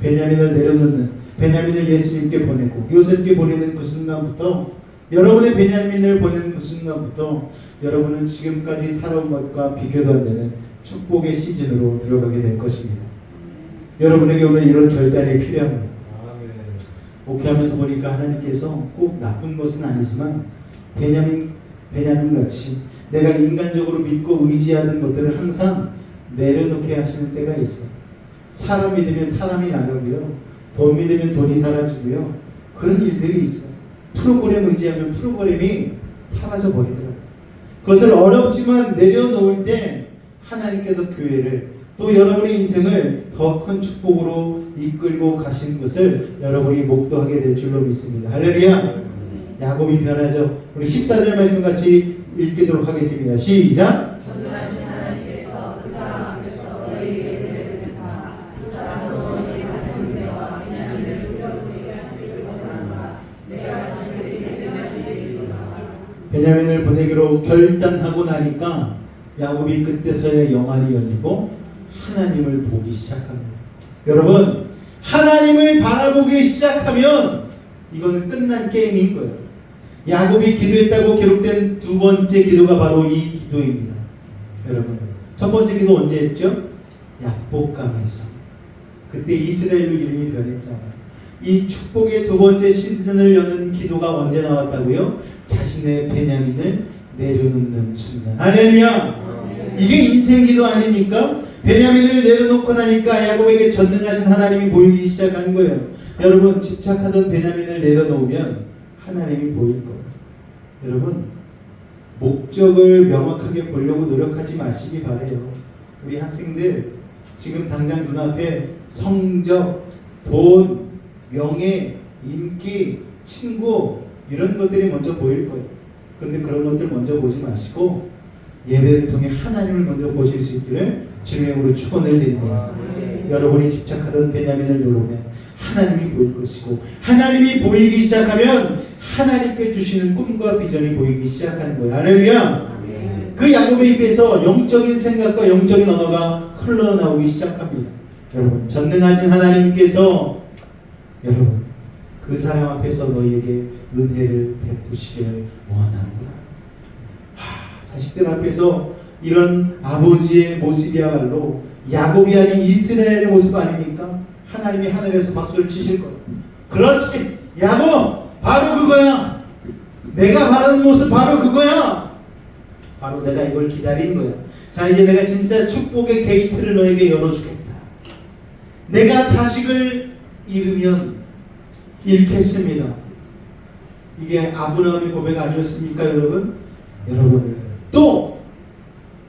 A: 베냐민을 내려놓는 베냐민을 예수님께 보내고 요셉께 보내는 그 순간부터 여러분의 베냐민을 보내는 그 순간부터 여러분은 지금까지 살아온 것과 비교도 안 되는 축복의 시즌으로 들어가게 될 것입니다. 여러분에게 오늘 이런 결단이 필요합니다. 목회하면서 보니까 하나님께서 꼭 나쁜 것은 아니지만 베냐민 같이 내가 인간적으로 믿고 의지하던 것들을 항상 내려놓게 하시는 때가 있어요. 사람 믿으면 사람이 나가고요, 돈 믿으면 돈이 사라지고요, 그런 일들이 있어요. 프로그램 의지하면 프로그램이 사라져 버리더라고요. 그것을 어렵지만 내려놓을 때 하나님께서 교회를, 또 여러분의 인생을 더 큰 축복으로 이끌고 가신 것을 여러분이 목도하게 될 줄로 믿습니다. 할렐루야. 야곱이 변하죠. 우리 14절 말씀 같이 읽도록 하겠습니다. 시작.
D: 전능하신 하나님께서 그 사람 앞에서 너희에게 은혜를 베푸사 그 사람으로 너희의 형제와 베냐민을 돌려보내게 하시기를 원하노라. 내가 자식을 기르면 이르리로다.
A: 베냐민을 보내기로 결단하고 나니까 야곱이 그때서야 영안이 열리고 하나님을 보기 시작합니다. 여러분, 하나님을 바라보기 시작하면 이거는 끝난 게임인 거예요. 야곱이 기도했다고 기록된 두 번째 기도가 바로 이 기도입니다. 여러분, 첫 번째 기도 언제 했죠? 약복강에서. 그때 이스라엘로 이름이 변했잖아요. 이 축복의 두 번째 시즌을 여는 기도가 언제 나왔다고요? 자신의 베냐민을 내려놓는 순간. 할렐루야! 이게 인생 기도 아닙니까? 베냐민을 내려놓고 나니까 야곱에게 전능하신 하나님이 보이기 시작한 거예요. 여러분, 집착하던 베냐민을 내려놓으면 하나님이 보일 거예요. 여러분, 목적을 명확하게 보려고 노력하지 마시기 바래요. 우리 학생들 지금 당장 눈앞에 성적, 돈, 명예, 인기, 친구 이런 것들이 먼저 보일 거예요. 그런데 그런 것들 먼저 보지 마시고 예배를 통해 하나님을 먼저 보실 수 있기를 주님의 이름으로 축원을 드립니다. 여러분이 집착하던 베냐민을 누르면 하나님이 보일 것이고, 하나님이 보이기 시작하면 하나님께 주시는 꿈과 비전이 보이기 시작하는 거예요. 할렐루야. 그 야곱의 입에서 영적인 생각과 영적인 언어가 흘러나오기 시작합니다. 여러분, 전능하신 하나님께서 여러분 그 사람 앞에서 너희에게 은혜를 베푸시기를 원하노라. 자식들 앞에서 이런 아버지의 모습이야말로 야곱이 아닌 이스라엘의 모습 아닙니까? 하나님이 하늘에서 박수를 치실 거예요. 그렇지, 야곱 바로 그거야. 내가 바라는 모습 바로 그거야. 바로 내가 이걸 기다린 거야. 자, 이제 내가 진짜 축복의 게이트를 너에게 열어주겠다. 내가 자식을 잃으면 잃겠습니다. 이게 아브라함의 고백 아니었습니까, 여러분? 여러분, 또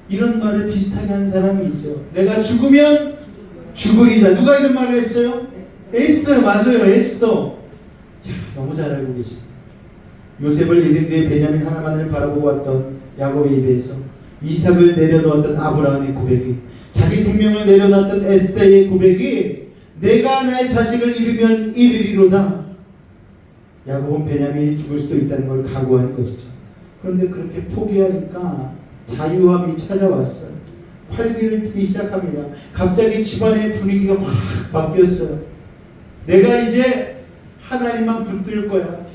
A: 이런 말을 비슷하게 한 사람이 있어요. 내가 죽으면 죽으리다. 누가 이런 말을 했어요? 에스더. 맞아요, 에스더. 너무 잘 알고 계십니다. 요셉을 잃은 뒤에 베냐민 하나만을 바라보고 왔던 야곱의 입에서 이삭을 내려놓았던 아브라함의 고백이, 자기 생명을 내려놨던 에스더의 고백이 내가 나의 자식을 잃으면 잃으리로다. 야곱은 베냐민이 죽을 수도 있다는 걸 각오한 것이죠. 그런데 그렇게 포기하니까 자유함이 찾아왔어요. 활기를 띠기 시작합니다. 갑자기 집안의 분위기가 확 바뀌었어요. 내가 이제 하나님만 붙들 거야.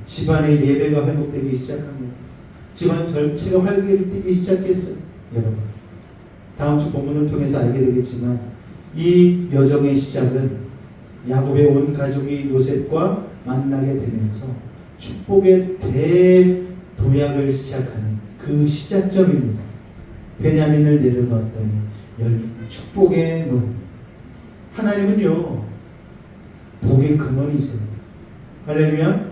A: 집안의 예배가 회복되기 시작합니다. 집안 전체가 활기를 띠기 시작했어요. 여러분, 다음 주 본문을 통해서 알게 되겠지만 이 여정의 시작은 야곱의 온 가족이 요셉과 만나게 되면서 축복의 대도약을 시작하는 그 시작점입니다. 베냐민을 내려놓았더니 열린 축복의 문. 하나님은요, 복의 근원이세요. 할렐루야.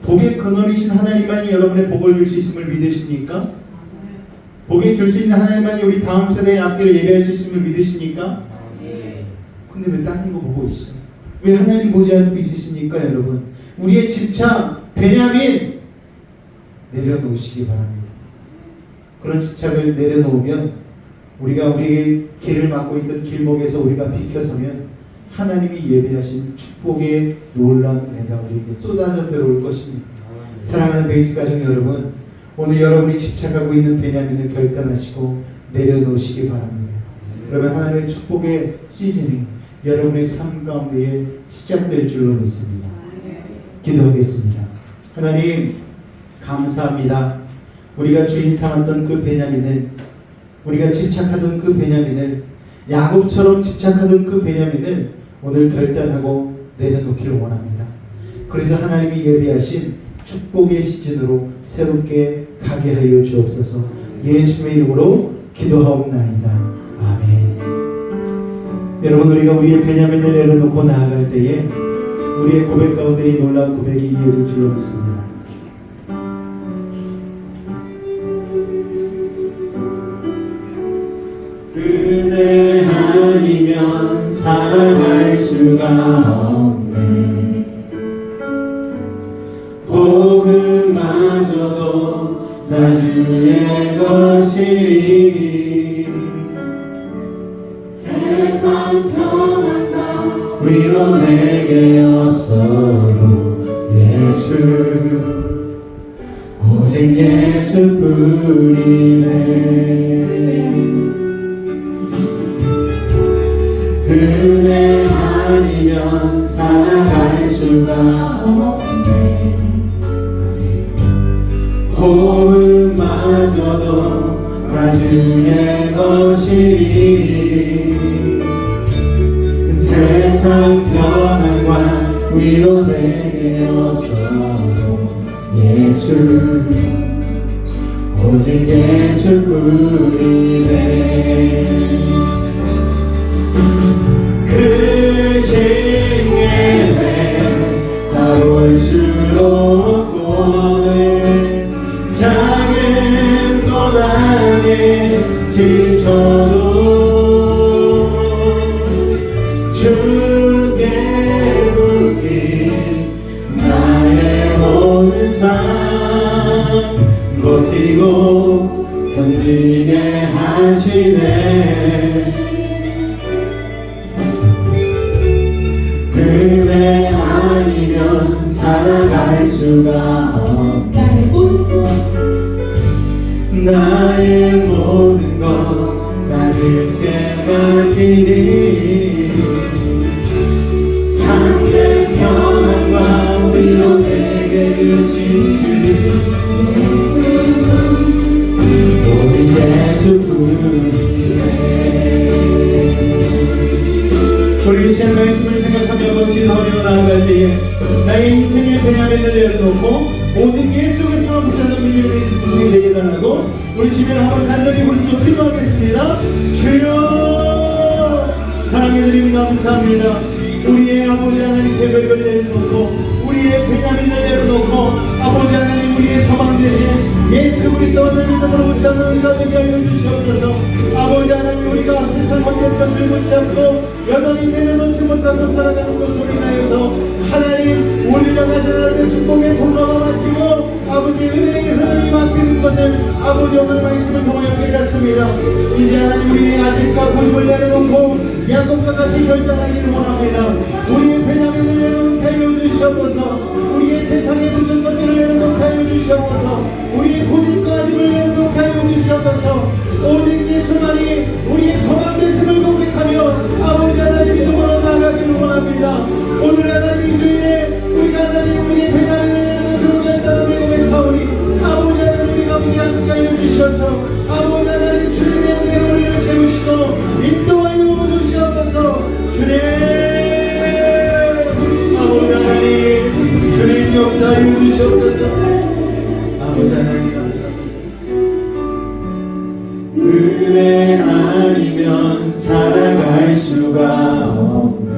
A: 복의 근원이신 하나님만이 여러분의 복을 줄 수 있음을 믿으십니까? 복을 줄 수 있는 하나님만이 우리 다음 세대의 앞길을 예배할 수 있음을 믿으십니까? 근데 왜 다른 거 보고 있어? 왜 하나님 보지 않고 있으십니까, 여러분? 우리의 집착, 베냐민 내려놓으시기 바랍니다. 그런 집착을 내려놓으면 우리가 우리의 길을 막고 있던 길목에서 우리가 비켜서면 하나님이 예배하신 축복의 놀라운 은혜가 우리에게 쏟아져 들어올 것입니다. 사랑하는 베이직 가족 여러분, 오늘 여러분이 집착하고 있는 베냐민을 결단하시고 내려놓으시기 바랍니다. 그러면 하나님의 축복의 시즌이 여러분의 삶 가운데에 시작될 줄로 믿습니다. 기도하겠습니다. 하나님, 감사합니다. 우리가 주인 삼았던 그 베냐민을, 우리가 집착하던 그 베냐민을 야곱처럼 집착하던 그 베냐민을 오늘 결단하고 내려놓기를 원합니다. 그래서 하나님이 예비하신 축복의 시즌으로 새롭게 가게 하여 주옵소서. 예수님의 이름으로 기도하옵나이다. 아멘. 여러분, 우리가 우리의 베냐민을 내려놓고 나아갈 때에 우리의 고백 가운데 이 놀라운 고백이 이어질 줄로 믿습니다.
E: 은혜 아니면 살아갈 수가 없네. 복음마저도 다 주의 것이니 세상 평안과 위로 내게 없어도 예수 오직 예수뿐이네. 은혜 아니면 살아갈 수가 없네. 호흡마저도 다 주의 것이니 세상 평안과 위로 내게 없어도 예수 오직 예수뿐이네. 그 징에 가볼수록 오늘 작은 것 안에 지쳐도 주께 묶인 나의 모든 삶 버티고 견디게 하시네. 은혜 아니면 살아갈 수가 없네. 나의 모든 것 다 주께 맡기니 참된 평안과 위로 내게 주신 주 오직 예수뿐이네.
A: 우리 시간 말씀을 생각하며 기도하며 나아갈 때에 나의 인생의 베냐민을 내려놓고 오직 예수 그리스도만 붙잡는 믿음의 인생이 되게 달라고 우리 주변을 한번 간절히 부르짖어 기도하겠습니다. 주여, 사랑해 드림 감사합니다. 우리의 아버지 하나님 계획을 내려놓고 우리의 베냐민을 내려놓고 아버지 하나님 우리의 소망 대신 예수 그리스도를 믿음으로 붙잡는 우리가 되게 하여 주시옵소서. 아버지 하나님, 우리가 세상 모든 것을 붙잡고 여전히 내려놓지 못하고 살아가는 것으로 인하여서 하나님 우리를 하시는 축복의 통로가 막히고 아버지 은혜의 흐름이 막히는 것을 아버지 오늘 말씀을 통하여 깨닫습니다. 이제 하나님 우리의 아집과 고집을 내려놓고 야곱과 같이 결단하기를 원합니다. 우리의 베냐민을 내려놓게 하여 주시옵소서. 우리의 세상의 모든 것들을 내려놓게 하여 주시옵소서. 우리의 고집과 아집을 내려놓게 하여 주시옵소서. 오직 예수만이 우리의 소망 되심을 고백하며 아버지 하나님 믿음으로 나아가기를 원합니다. 오늘 하나님 이 주일에 우리가 하나님 우리의 베냐민을 내려놓기로 결단하며 고백하오니 아버지 하나님 우리가 함께 하여 주셔서 아버지 하나님 주님의 은혜로 우리를 채우시고 인도하여 주시옵소서. 주님, 아버지 하나님 주님 역사하여 주시옵소서. 아버지 하나님 감사합니다.
E: 은혜 아니면 살아갈 수가 없네.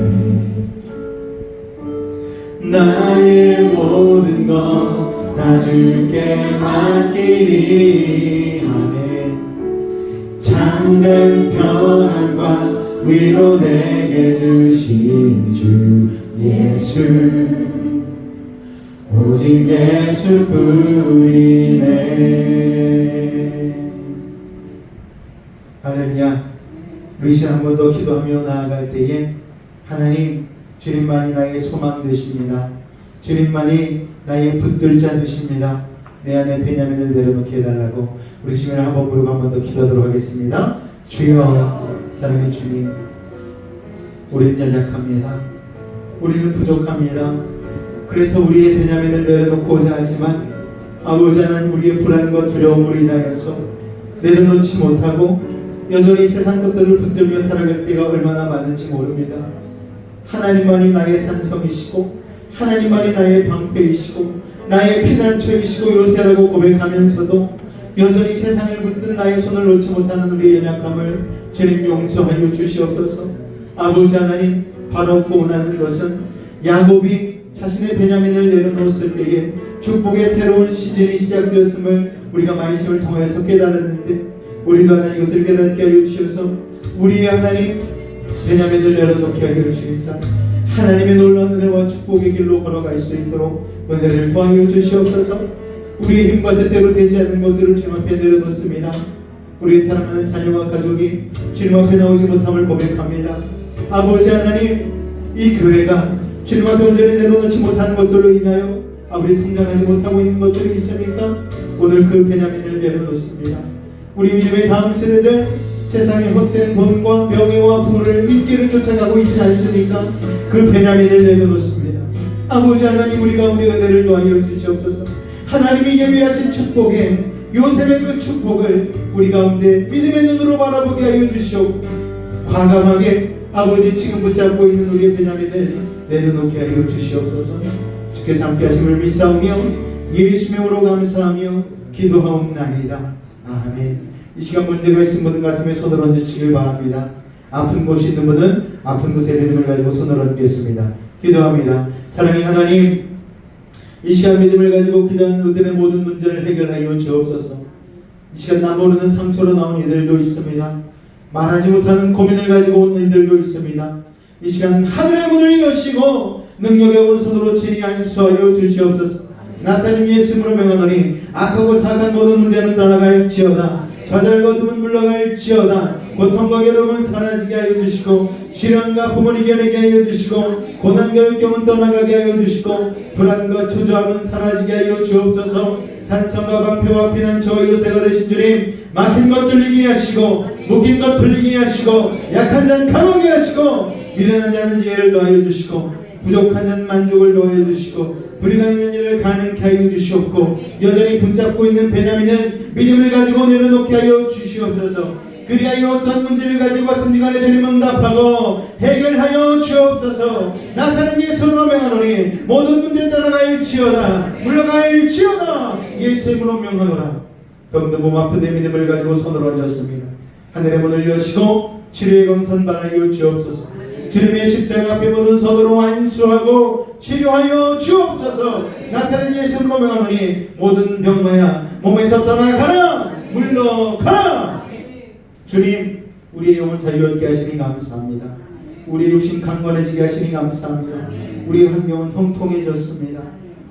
E: 나의 모든 것 다 주께 맡기리. 아멘. 참된 평안과 위로 내게 주신 주 예수 오직 예수뿐이네.
A: 할렐루야. 우리 시간 한 번 더 기도하며 나아갈 때에 하나님 주님만이 나의 소망 되십니다. 주님만이 나의 붙들자 되십니다. 내 안에 베냐민을 내려놓게 해달라고 우리 주님을 한번 부르고 한 번 더 기도하도록 하겠습니다. 주여, 사랑의 주님, 우리는 연약합니다. 우리는 부족합니다. 그래서 우리의 베냐민을 내려놓고자 하지만 아버지 하나님 우리의 불안과 두려움으로 인하여서 내려놓지 못하고 여전히 세상 것들을 붙들며 살아갈 때가 얼마나 많은지 모릅니다. 하나님만이 나의 산성이시고 하나님만이 나의 방패이시고 나의 피난처이시고 요새라고 고백하면서도 여전히 세상을 붙든 나의 손을 놓지 못하는 우리의 연약함을 주님 용서하여 주시옵소서. 아버지 하나님, 바로 원하는 것은 야곱이 자신의 베냐민을 내려놓았을 때에 축복의 새로운 시즌이 시작되었음을 우리가 말씀을 통해서 깨달았는데, 우리도 하나님 이것을 깨닫게 하여 주셔서 우리의 하나님 베냐민을 내려놓게 하여 주시사 하나님의 놀라운 은혜와 축복의 길로 걸어갈 수 있도록 은혜를 도와여 주시옵소서. 우리의 힘과 뜻대로 되지 않는 것들을 주님 앞에 내려놓습니다. 우리의 사랑하는 자녀와 가족이 주님 앞에 나오지 못함을 고백합니다. 아버지 하나님, 이 교회가 주님 앞에 온전히 내려놓지 못하는 것들로 인하여 아버지 성장하지 못하고 있는 것들이 있습니까? 오늘 그 베냐민을 내려놓습니다. 우리 믿음의 다음 세대들 세상의 헛된 돈과 명예와 부를 인기를 쫓아가고 있지 않습니까? 그 베냐민을 내려놓습니다. 아버지 하나님, 우리 가운데 은혜를 더하여 주시옵소서. 하나님이 예비하신 축복에 요셉의 그 축복을 우리 가운데 믿음의 눈으로 바라보게 하여 주시옵고, 과감하게 아버지 지금 붙잡고 있는 우리의 베냐민을 내려놓게 하여 주시옵소서. 주께서 함께 하심을 믿사오며 예수님의 이름으로 감사하며 기도하옵나이다. 아멘. 이 시간 문제가 있으신 분은 가슴에 손을 얹으시길 바랍니다. 아픈 곳이 있는 분은 아픈 곳에 믿음을 가지고 손을 얹겠습니다. 기도합니다. 사랑의 하나님, 이 시간 믿음을 가지고 기도하는 우리들의 모든 문제를 해결하여 주옵소서. 이 시간 나 모르는 상처로 나온 이들도 있습니다. 말하지 못하는 고민을 가지고 온 이들도 있습니다. 이 시간 하늘의 문을 여시고 능력의 오른손으로 친히 안수하여 주시옵소서. 나사렛 예수님으로 명하노니 악하고 사악한 모든 문제는 떠나갈지어다. 좌절거둠은 물러갈지어다. 고통과 괴로움은 사라지게 하여 주시고 시련과 부모님 이겨내게 하여 주시고 고난과 역경은 떠나가게 하여 주시고 불안과 초조함은 사라지게 하여 주옵소서. 산성과 방패와 피난처와 요새가 되신 주님, 막힌 것 뚫리게 하시고 묶인 것 풀리게 하시고 약한 자는 강하게 하시고 미련한 자는 지혜를 더하여 주시고 부족한 자는 만족을 더하여 주시고 불가능한 일을 가능케 하여 주시옵고, 여전히 붙잡고 있는 베냐민은 믿음을 가지고 내려놓게 하여 주시옵소서. 그리하여 어떤 문제를 가지고 같은 시간에 주님 응답하고 해결하여 주옵소서. 나사렛 예수로 명하노니 모든 문제 떠나갈지어다. 물러갈지어다. 예수의 이름으로 명하노라. 병든 몸 아픈 내 믿음을 가지고 손을 얹었습니다. 하늘의 문을 여시고 치료의 검선 받아여 주옵소서. 주님의 십자가 앞에 모든 손으로 안수하고 치료하여 주옵소서. 나사렛 예수로 명하노니 모든 병마야 몸에서 떠나가라. 물러가라. 주님, 우리의 영혼 자유롭게 하시니 감사합니다. 우리의 육신 강건해지게 하시니 감사합니다. 우리의 환경은 형통해졌습니다.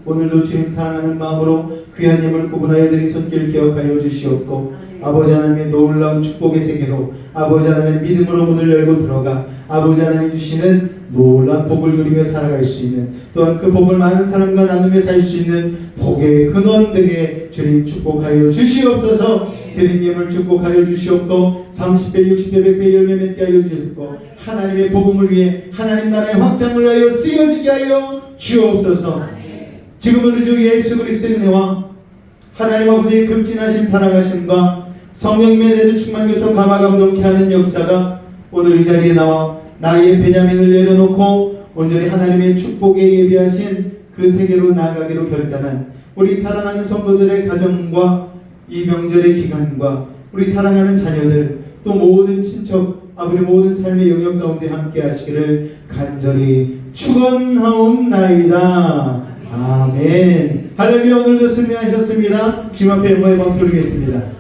A: 오늘도 주님 사랑하는 마음으로 귀한 힘을 구분하여 드린 손길 기억하여 주시옵고, 아버지 하나님의 놀라운 축복의 세계로 아버지 하나님의 믿음으로 문을 열고 들어가 아버지 하나님 주시는 놀라운 복을 누리며 살아갈 수 있는, 또한 그 복을 많은 사람과 나누며 살 수 있는 복의 근원 되게 주님 축복하여 주시옵소서. 드린 예물 축복하여 주시옵고 30배 60배 100배 열매 맺게 하여 주시옵고 하나님의 복음을 위해 하나님 나라의 확장을 하여 쓰여지게 하여 주옵소서. 지금은 우리 주 예수 그리스도의 은혜와 하나님 아버지의 극진하신 살아가심과 성령님의 내주 충만 교통 감화 감동케 하는 역사가 오늘 이 자리에 나와 나의 베냐민을 내려놓고 온전히 하나님의 축복에 예비하신 그 세계로 나아가기로 결단한 우리 사랑하는 성도들의 가정과 이 명절의 기간과 우리 사랑하는 자녀들 또 모든 친척 아버지 모든 삶의 영역 가운데 함께 하시기를 간절히 축원하옵나이다. 아멘. 할렐루야. 오늘도 승리하셨습니다. 주님 앞에 영광의 박수 드리겠습니다.